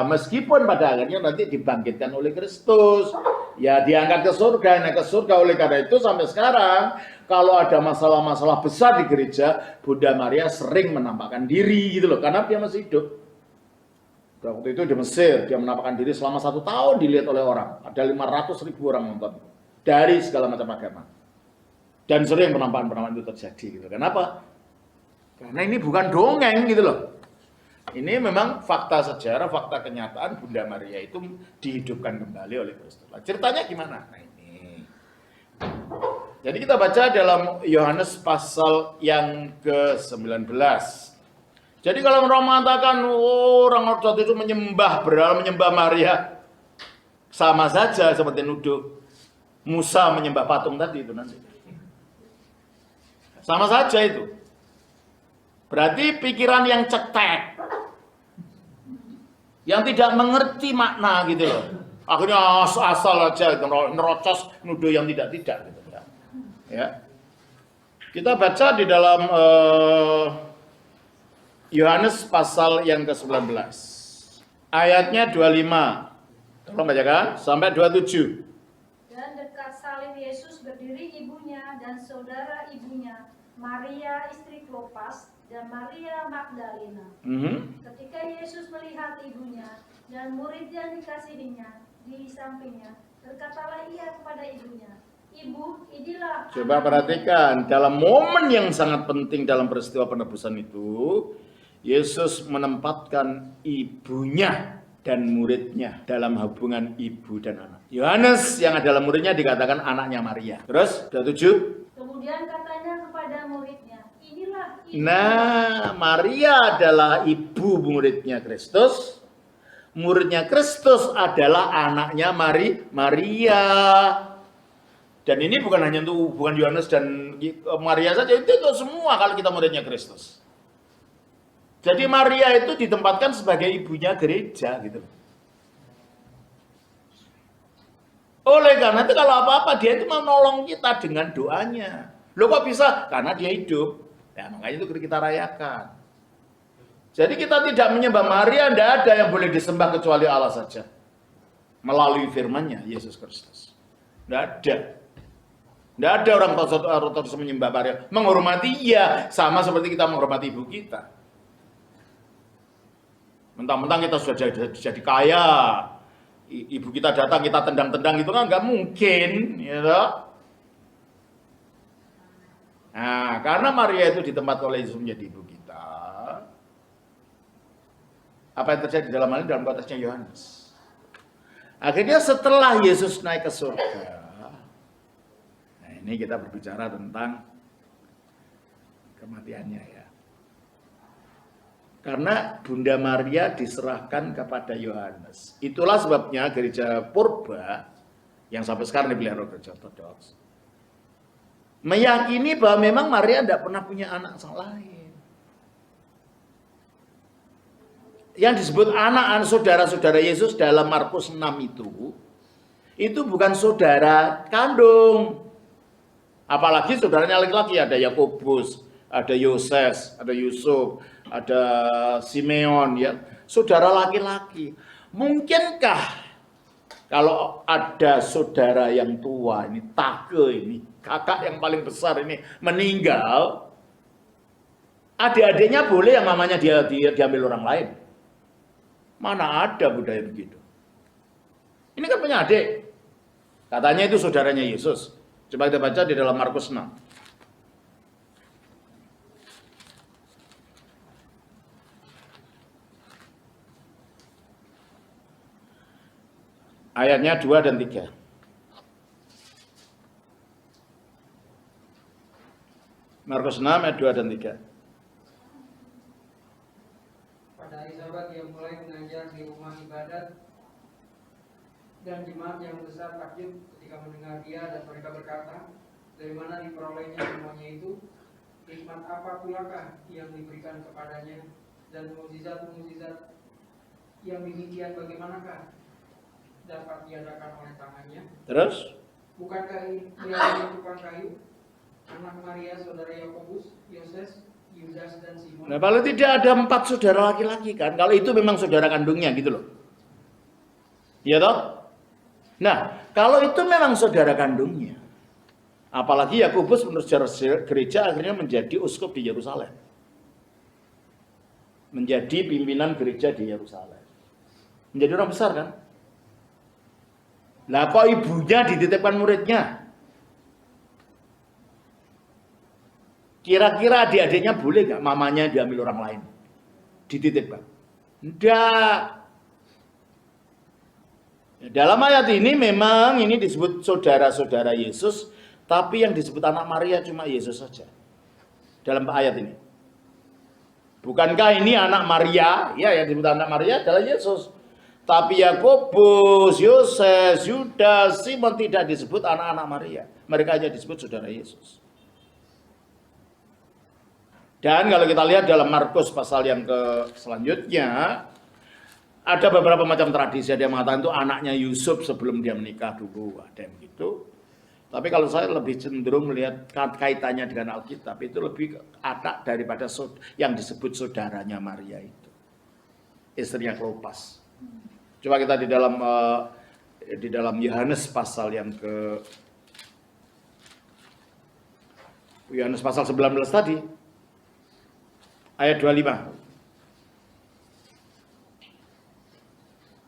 Meskipun pada akhirnya nanti dibangkitkan oleh Kristus, ya diangkat ke surga, naik ke surga. Oleh karena itu sampai sekarang kalau ada masalah-masalah besar di gereja, Bunda Maria sering menampakkan diri gitu loh, karena dia masih hidup. Waktu itu di Mesir, dia menampakkan diri selama 1 tahun dilihat oleh orang. Ada 500.000 orang nonton dari segala macam agama. Dan sering penampakan-penampakan itu terjadi gitu. Kenapa? Karena ini bukan dongeng gitu loh. Ini memang fakta sejarah, fakta kenyataan Bunda Maria itu dihidupkan kembali oleh Kristus. Ceritanya gimana? Nah ini. Jadi kita baca dalam Yohanes pasal yang ke-19. Jadi kalau orang mengatakan orang ortodoks itu menyembah berhala, menyembah Maria, sama saja seperti nuduh Musa menyembah patung tadi itu nanti. Sama saja itu. Berarti pikiran yang cetek, yang tidak mengerti makna gitu loh. Akhirnya asal aja nerocos nuduh yang tidak-tidak gitu. Ya. Kita baca di dalam Yohanes pasal yang ke-19. Ayatnya 25. Tolong bacakan sampai 27. Dan dekat salib Yesus berdiri ibunya dan saudara ibunya, Maria istri Klopas dan Maria Magdalena. Ketika Yesus melihat ibunya dan murid yang dikasihinya di sampingnya, berkatalah ia kepada ibunya, Ibu, inilah. Coba perhatikan, dalam momen yang sangat penting dalam peristiwa penebusan itu, Yesus menempatkan ibunya dan muridnya dalam hubungan ibu dan anak. Yohanes yang adalah muridnya dikatakan anaknya Maria. Terus, 27. Kemudian katanya kepada muridnya, inilah ibu. Nah, Maria adalah ibu muridnya Kristus. Muridnya Kristus adalah anaknya Maria. Dan ini bukan hanya untuk hubungan Yohanes dan Maria saja, itu semua kalau kita muridnya Kristus. Jadi Maria itu ditempatkan sebagai ibunya gereja gitu. Oleh karena itu kalau apa-apa dia itu menolong kita dengan doanya. Loh kok bisa? Karena dia hidup. Ya makanya itu kita rayakan. Jadi kita tidak menyembah Maria, tidak ada yang boleh disembah kecuali Allah saja. Melalui firman-Nya Yesus Kristus. Tidak ada. Tidak ada orang ortodoks menyembah Maria. Menghormati iya, sama seperti kita menghormati ibu kita. Mentang-mentang kita sudah jadi kaya, ibu kita datang kita tendang-tendang itu kan nggak mungkin, gitu. Nah, karena Maria itu ditempatkan oleh Yesus menjadi ibu kita. Apa yang terjadi dalam hal ini dalam konteksnya Yohanes? Akhirnya setelah Yesus naik ke surga, nah ini kita berbicara tentang kematiannya ya. Karena Bunda Maria diserahkan kepada Yohanes. Itulah sebabnya gereja Purba yang sampai sekarang dipelihara gereja Ortodoks meyakini bahwa memang Maria tidak pernah punya anak lain. Yang disebut anak saudara-saudara Yesus dalam Markus 6 itu bukan saudara kandung. Apalagi saudaranya laki-laki, ada Yakobus, ada Yoses, ada Yusuf, ada Simeon, ya, saudara laki-laki. Mungkinkah kalau ada saudara yang tua ini, ini kakak yang paling besar ini meninggal, adik-adiknya boleh yang mamanya dia diambil orang lain? Mana ada budaya begitu? Ini kan punya adik. Katanya itu saudaranya Yesus. Coba kita baca di dalam Markus 6. Ayatnya 2 dan 3. Markus 6 ayat 2 dan 3. Pada hari Sabat dia mulai mengajar di rumah ibadat, dan jemaat yang besar takjub ketika mendengar dia, dan mereka berkata, dari mana diperolehnya semuanya itu? Hikmat apa pulakah yang diberikan kepadanya, dan mukjizat-mukjizat Yang demikian bagaimanakah dapat diadakan oleh tangannya? Terus? Bukankah ia dari tukang kayu, anak Maria, saudara Yakobus, Yoses, Yudas, dan Simon? Nah, kalau tidak ada 4 saudara laki-laki kan, kalau itu memang saudara kandungnya gitu loh. Iya toh? Nah, kalau itu memang saudara kandungnya, apalagi Yakobus menurut sejarah gereja akhirnya menjadi uskup di Yerusalem. Menjadi pimpinan gereja di Yerusalem. Menjadi orang besar kan? Lah kok ibunya dititipkan muridnya? Kira-kira adik-adiknya boleh nggak mamanya diambil orang lain? Dititipkan? Enggak. Dalam ayat ini memang ini disebut saudara-saudara Yesus, tapi yang disebut anak Maria cuma Yesus saja. Dalam ayat ini. Bukankah ini anak Maria? Ya, yang disebut anak Maria adalah Yesus. Tapi Yakobus, Yoses, Yudas, Simon tidak disebut anak-anak Maria. Mereka hanya disebut saudara Yesus. Dan kalau kita lihat dalam Markus pasal yang selanjutnya, ada beberapa macam tradisi. Ada yang mengatakan itu anaknya Yusuf sebelum dia menikah dulu. Ada yang begitu. Tapi kalau saya lebih cenderung melihat kaitannya dengan Alkitab, itu lebih anak daripada yang disebut saudaranya Maria itu. Istrinya Klopas. Coba kita di dalam Yohanes pasal yang Yohanes pasal 19 tadi. Ayat 25.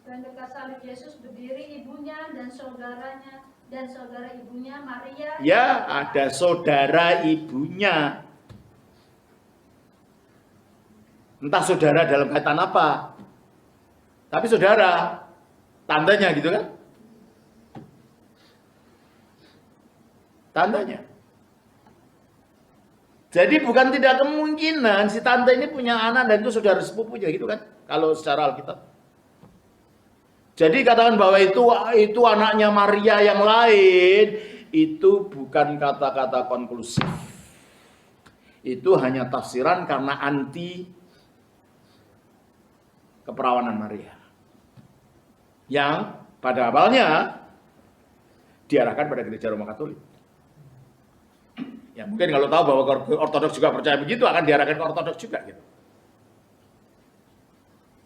Dan dekat salib Yesus berdiri ibunya dan saudaranya dan saudara ibunya Maria. Ya, ada saudara ibunya. Entah saudara dalam kaitan apa. Tapi saudara, tandanya gitu kan? Tandanya. Jadi bukan tidak kemungkinan si tante ini punya anak dan itu saudara sepupunya gitu kan? Kalau secara Alkitab. Jadi katakan bahwa itu anaknya Maria yang lain, itu bukan kata-kata konklusif. Itu hanya tafsiran karena anti keperawanan Maria. Yang pada awalnya diarahkan pada gereja Roma Katolik. Ya mungkin kalau tahu bahwa Ortodoks juga percaya begitu, akan diarahkan ke Ortodoks juga gitu.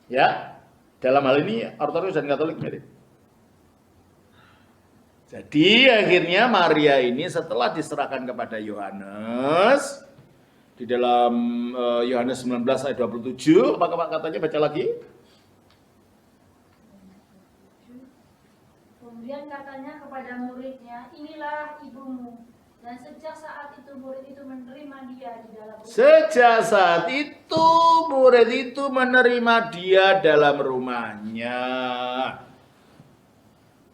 Ya, dalam hal ini Ortodoks dan Katolik mirip. Jadi akhirnya Maria ini setelah diserahkan kepada Yohanes di dalam Yohanes 19 ayat 27, apa katanya, baca lagi? Kemudian katanya kepada muridnya, inilah ibumu. Dan sejak saat itu murid itu menerima dia di dalam rumah. Sejak saat itu murid itu menerima dia dalam rumahnya.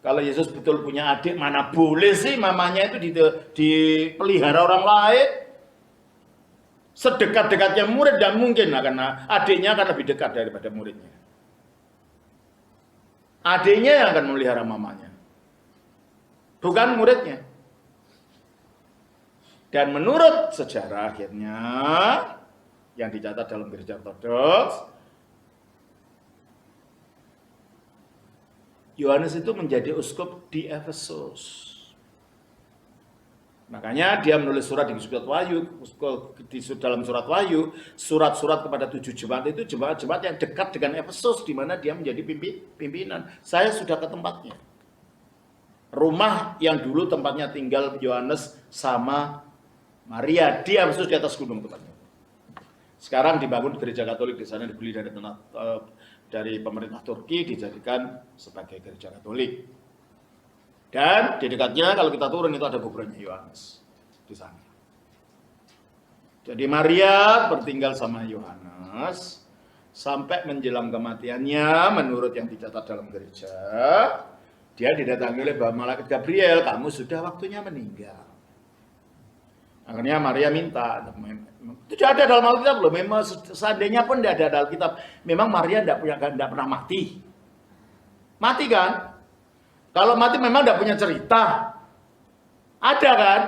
Kalau Yesus betul punya adik, mana boleh sih mamanya itu dipelihara orang lain? Sedekat-dekatnya murid dan mungkin karena adiknya akan lebih dekat daripada muridnya. Adiknya yang akan memelihara mamanya, bukan muridnya. Dan menurut sejarah akhirnya yang dicatat dalam gereja Ortodoks, Yohanes itu menjadi uskup di Efesus. Makanya dia menulis surat di surat Wahyu, dalam surat Wahyu, surat-surat kepada 7 jemaat itu jemaat-jemaat yang dekat dengan Efesus, di mana dia menjadi pimpinan. Saya sudah ke tempatnya. Rumah yang dulu tempatnya tinggal Yohanes sama Maria, di Efesus di atas gunung tempatnya. Sekarang dibangun gereja Katolik di sana, dibeli dari pemerintah Turki, dijadikan sebagai gereja Katolik. Dan di dekatnya kalau kita turun itu ada kuburannya Yohanes di sana. Jadi Maria bertinggal sama Yohanes sampai menjelang kematiannya, menurut yang dicatat dalam gereja, dia didatangi oleh malaikat Gabriel, kamu sudah waktunya meninggal. Akhirnya Maria minta, itu tidak ada dalam Alkitab loh. Memang seandainya pun tidak ada dalam Alkitab, memang Maria tidak pernah mati. Mati kan? Kalau mati memang tidak punya cerita. Ada kan?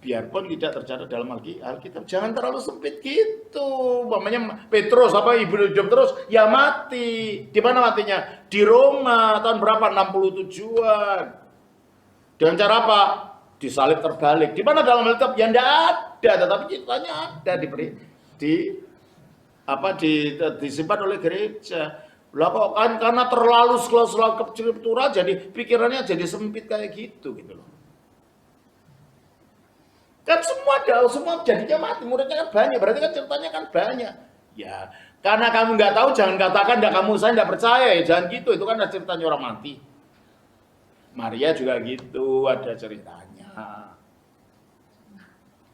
biarpun tidak tercatat dalam Alkitab, jangan terlalu sempit gitu. Umpamanya Petrus ibu hidup terus, ya mati. Di mana matinya? Di Roma tahun berapa? 67-an. Dengan cara apa? Disalib terbalik. Di mana dalam Alkitab? Ya enggak ada, tetapi ceritanya ada disimpan oleh gereja. Lah kok kan karena terlalu selalu skriptural jadi pikirannya jadi sempit kayak gitu loh. Kan semua jadinya mati, muridnya kan banyak, berarti kan ceritanya kan banyak. Ya, karena kamu nggak tahu, jangan katakan saya nggak percaya ya, jangan gitu, itu kan ada ceritanya orang mati. Maria juga gitu, ada ceritanya.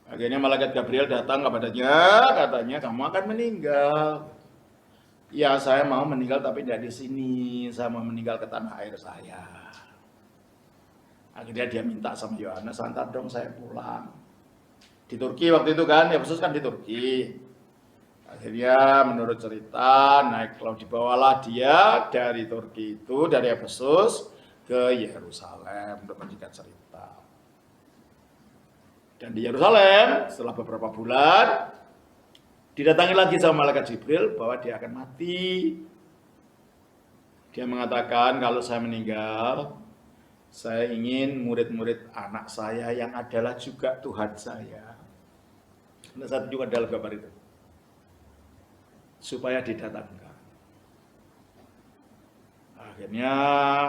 Akhirnya malaikat Gabriel datang kepadanya, katanya kamu akan meninggal. Ya, saya mau meninggal tapi tidak di sini, saya mau meninggal ke tanah air saya. Akhirnya dia minta sama Yohanes, antar dong saya pulang. Di Turki waktu itu kan, Efesus kan di Turki. Akhirnya menurut cerita dibawalah dia dari Turki itu, dari Efesus ke Yerusalem untuk melanjutkan cerita. Dan di Yerusalem setelah beberapa bulan didatangi lagi sama malaikat Jibril bahwa dia akan mati. Dia mengatakan kalau saya meninggal, saya ingin murid-murid anak saya yang adalah juga Tuhan saya. Nah, satu juga dalam gambar itu. Supaya didatangkan. Akhirnya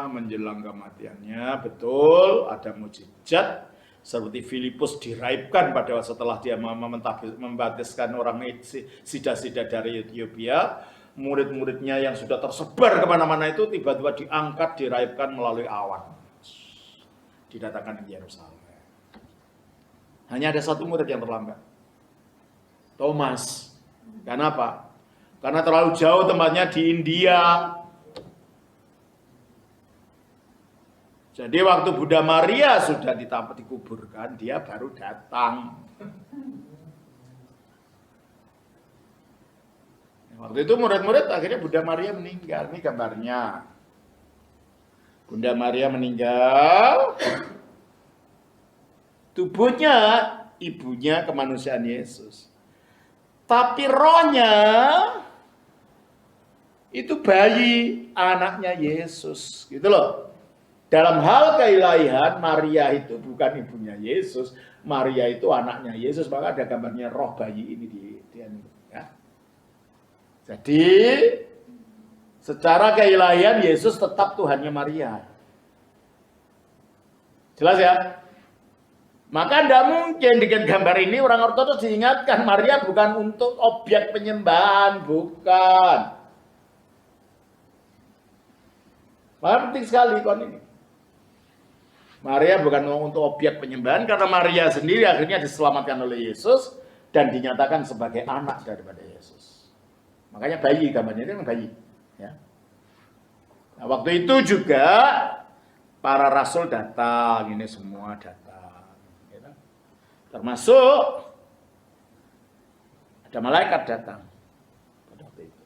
menjelang kematiannya, betul ada mukjizat seperti Filipus diraibkan pada setelah dia membaptiskan orang sida-sida dari Ethiopia. Murid-muridnya yang sudah tersebar kemana-mana itu tiba-tiba diangkat, diraibkan melalui awan. Didatangkan ke Yerusalem. Hanya ada satu murid yang terlambat. Thomas. Kenapa? Karena terlalu jauh tempatnya di India. Jadi waktu Bunda Maria sudah dikuburkan, dia baru datang. Waktu itu murid-murid akhirnya Bunda Maria meninggal. Ini gambarnya. Bunda Maria meninggal. Tubuhnya ibunya kemanusiaan Yesus. Tapi rohnya itu bayi, anaknya Yesus, gitu loh. Dalam hal keilahian, Maria itu bukan ibunya Yesus, Maria itu anaknya Yesus, maka ada gambarnya roh bayi ini ya. Jadi secara keilahian Yesus tetap Tuhannya Maria. Jelas ya? Maka tidak mungkin dengan gambar ini orang Ortodoks diingatkan Maria bukan untuk objek penyembahan, bukan. Maka penting sekali kon ini. Maria bukan untuk objek penyembahan karena Maria sendiri akhirnya diselamatkan oleh Yesus dan dinyatakan sebagai anak daripada Yesus. Makanya bayi, gambarnya itu bayi. Ya. Nah, waktu itu juga para rasul datang, ini semua datang. Termasuk ada malaikat datang pada waktu itu.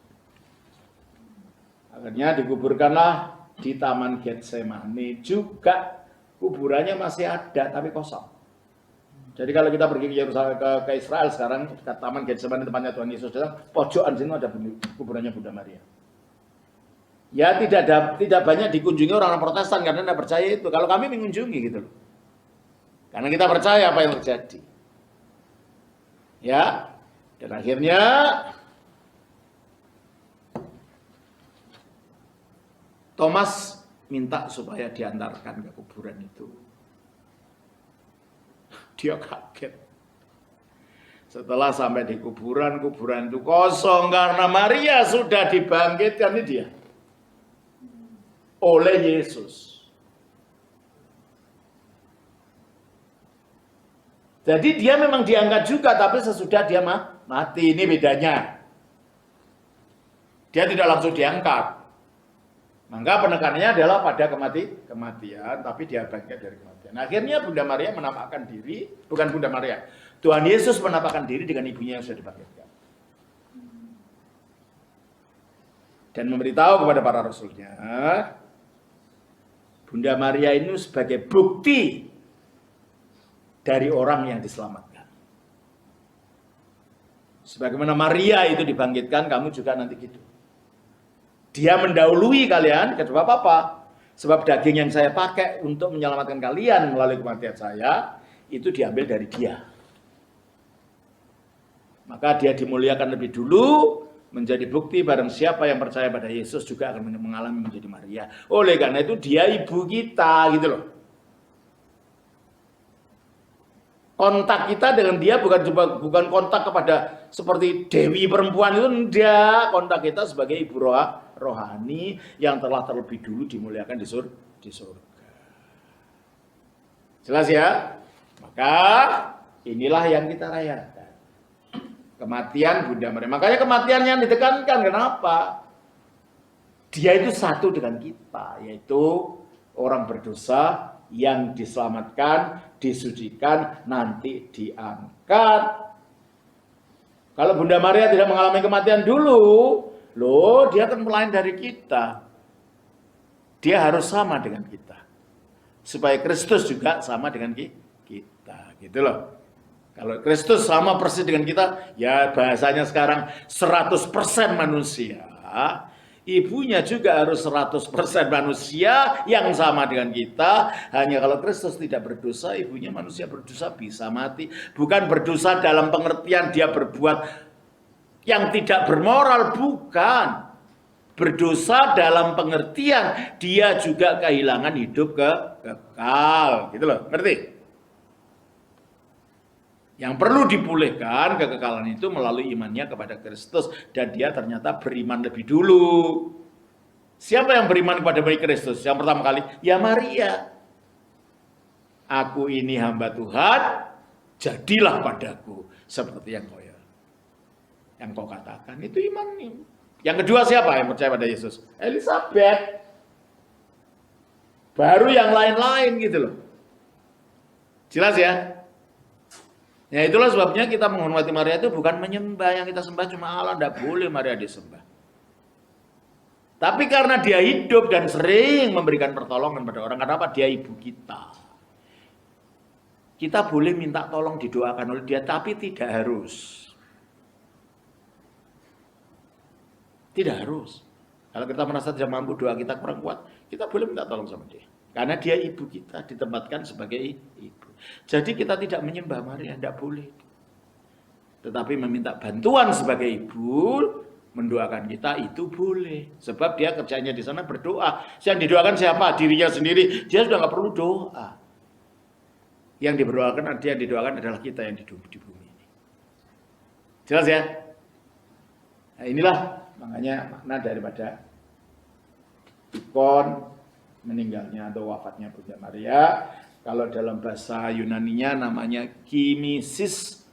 Akhirnya dikuburkanlah di Taman Getsemani, juga kuburannya masih ada tapi kosong. Jadi kalau kita pergi ke Yerusalem ke Israel sekarang ke Taman Getsemani tempatnya Tuhan Yesus datang, pojokan sini ada kuburannya Bunda Maria. Ya tidak banyak dikunjungi orang Protestan karena tidak percaya itu. Kalau kami mengunjungi gitu loh. Karena kita percaya apa yang terjadi. Ya. Dan akhirnya Thomas minta supaya diantarkan ke kuburan itu. Dia kaget. Setelah sampai di kuburan itu kosong karena Maria sudah dibangkitkan ini dia. Oleh Yesus. Jadi dia memang diangkat juga, tapi sesudah dia mati. Ini bedanya. Dia tidak langsung diangkat. Maka penekanannya adalah pada kematian, tapi dia bangkit dari kematian. Akhirnya Bunda Maria menampakkan diri, bukan Bunda Maria, Tuhan Yesus menampakkan diri dengan ibunya yang sudah dibangkitkan. Dan memberitahu kepada para rasulnya, Bunda Maria ini sebagai bukti dari orang yang diselamatkan. Sebagaimana Maria itu dibangkitkan, kamu juga nanti gitu. Dia mendahului kalian, kedua apa? Sebab daging yang saya pakai untuk menyelamatkan kalian melalui kematian saya, itu diambil dari dia. Maka dia dimuliakan lebih dulu, menjadi bukti barang siapa yang percaya pada Yesus juga akan mengalami menjadi Maria. Oleh karena itu dia ibu kita, gitu loh. Kontak kita dengan dia bukan kontak kepada seperti dewi perempuan itu, enggak. Kontak kita sebagai ibu rohani yang telah terlebih dulu dimuliakan di surga. Jelas ya? Maka inilah yang kita rayakan. Kematian Bunda Maria. Makanya kematian yang ditekankan. Kenapa? Dia itu satu dengan kita, yaitu orang berdosa yang diselamatkan, disucikan, nanti diangkat. Kalau Bunda Maria tidak mengalami kematian dulu, loh, dia akan lain dari kita. Dia harus sama dengan kita. Supaya Kristus juga sama dengan kita. Gitu loh. Kalau Kristus sama persis dengan kita, ya bahasanya sekarang 100% manusia. Ibunya juga harus 100% manusia yang sama dengan kita. Hanya kalau Kristus tidak berdosa, ibunya manusia berdosa bisa mati. Bukan berdosa dalam pengertian dia berbuat yang tidak bermoral, bukan. Berdosa dalam pengertian dia juga kehilangan hidup kekal. Gitu loh, ngerti? Yang perlu dipulihkan kekekalan itu melalui imannya kepada Kristus. Dan dia ternyata beriman lebih dulu. Siapa yang beriman kepada Kristus? Yang pertama kali, ya Maria. Aku ini hamba Tuhan, jadilah padaku seperti yang kau katakan. Itu iman. Yang kedua siapa yang percaya pada Yesus? Elizabeth. Baru yang lain-lain gitu loh. Jelas ya? Ya itulah sebabnya kita menghormati Maria itu bukan menyembah, yang kita sembah cuma Allah, tidak boleh Maria disembah. Tapi karena dia hidup dan sering memberikan pertolongan pada orang, kenapa? Dia ibu kita. Kita boleh minta tolong didoakan oleh dia, tapi tidak harus. Tidak harus. Kalau kita merasa tidak mampu, doa kita kurang kuat, kita boleh minta tolong sama dia. Karena dia ibu kita, ditempatkan sebagai ibu. Jadi kita tidak menyembah Maria, tidak boleh. Tetapi meminta bantuan sebagai ibu, mendoakan kita itu boleh. Sebab dia kerjanya di sana berdoa. Yang didoakan siapa? Dirinya sendiri. Dia sudah nggak perlu doa. Yang didoakan adalah kita yang di bumi ini. Jelas ya? Nah, inilah makanya makna daripada ikon meninggalnya atau wafatnya Bunda Maria. Kalau dalam bahasa Yunaninya namanya Kimisis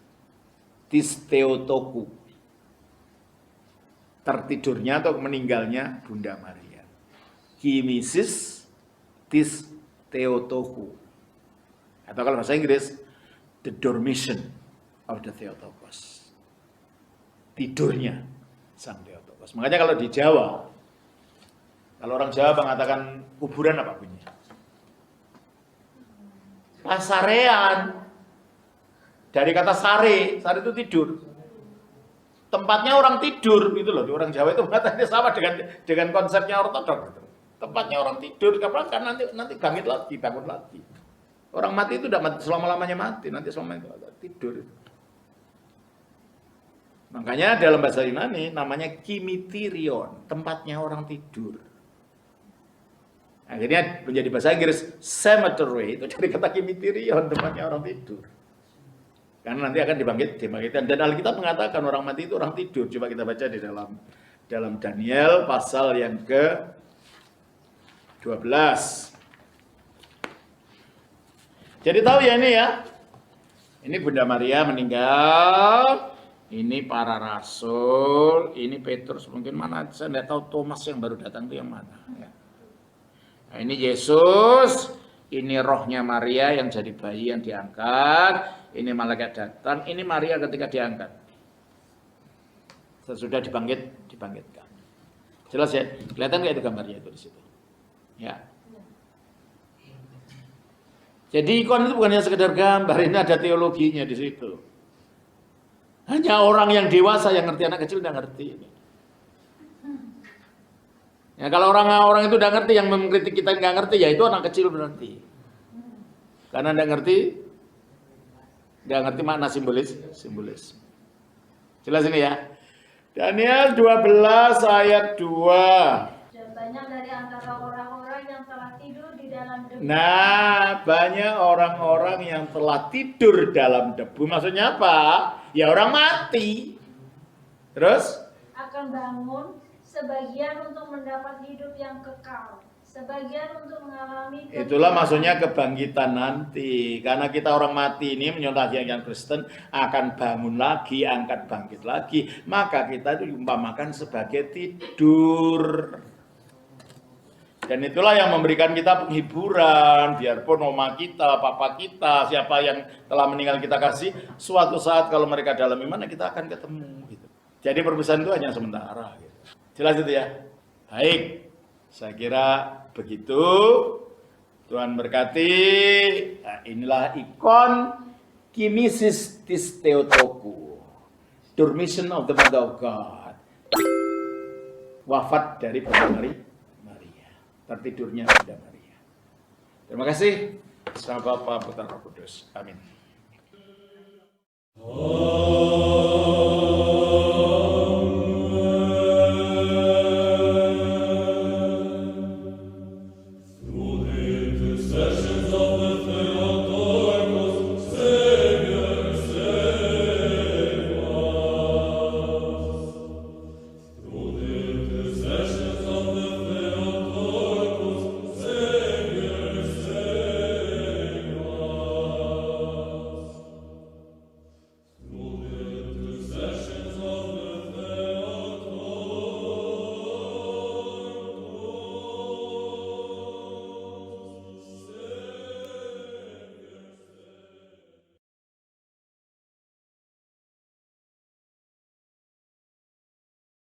tis Theotoku. Tertidurnya atau meninggalnya Bunda Maria. Kimisis tis Theotoku. Atau kalau bahasa Inggris, the dormition of the Theotokos. Tidurnya sang Theotokos. Makanya kalau di Jawa, kalau orang Jawa mengatakan kuburan apa bunyinya? Pasarean. Dari kata sare itu tidur. Tempatnya orang tidur gitu loh. Di orang Jawa itu mengatakan sama dengan konsepnya ortodok gitu. Tempatnya orang tidur, kan nanti bangun lagi. Orang mati itu tidak mati selama-lamanya mati, nanti selama-lamanya tidur. Makanya dalam bahasa Yunani namanya kimitirion, tempatnya orang tidur. Akhirnya menjadi bahasa Inggris cemetery, itu dari kata kimitirion, tempatnya orang tidur. Karena nanti akan dibangkitkan. Dan Alkitab mengatakan orang mati itu orang tidur. Coba kita baca di dalam Daniel pasal yang ke-12. Jadi tahu ya ini ya. Ini Bunda Maria meninggal. Ini para rasul. Ini Petrus. Mungkin mana? Saya tidak tahu Thomas yang baru datang itu yang mana. Ya. Nah, ini Yesus. Ini rohnya Maria yang jadi bayi yang diangkat. Ini malaikat datang. Ini Maria ketika diangkat. Sesudah dibangkitkan. Jelas ya? Kelihatan nggak itu gambarnya itu di situ? Ya. Jadi ikon itu bukan hanya sekedar gambar, ini ada teologinya di situ. Hanya orang yang dewasa yang ngerti, anak kecil tidak ngerti. Ya, kalau orang itu udah ngerti, yang mengkritik kita nggak ngerti, ya itu anak kecil berarti. Karena nggak ngerti makna simbolis. Jelas ini ya. Daniel 12 ayat 2. Dan banyak dari antara orang-orang yang telah tidur di dalam debu. Nah, banyak orang-orang yang telah tidur dalam debu. Maksudnya apa? Ya orang mati. Terus? Akan bangun, sebagian untuk mendapat hidup yang kekal, sebagian untuk mengalami Itulah maksudnya kebangkitan nanti. Karena kita orang mati ini menyontak yang Kristen akan bangun lagi, angkat bangkit lagi. Maka kita diumpamakan sebagai tidur. Dan itulah yang memberikan kita penghiburan. Biarpun oma kita, papa kita, siapa yang telah meninggal kita kasih, suatu saat kalau mereka dalam iman kita akan ketemu. Gitu. Jadi perpisahan itu hanya sementara. Gitu. Jelas itu ya? Baik. Saya kira begitu. Tuhan berkati. Nah, inilah ikon Kinesis tis Theotokos, Dormition of the Mother of God. Wafat dari Bunda Maria. Tertidurnya Bunda Maria. Terima kasih. Sama Bapa, Putra, Roh Kudus. Amin.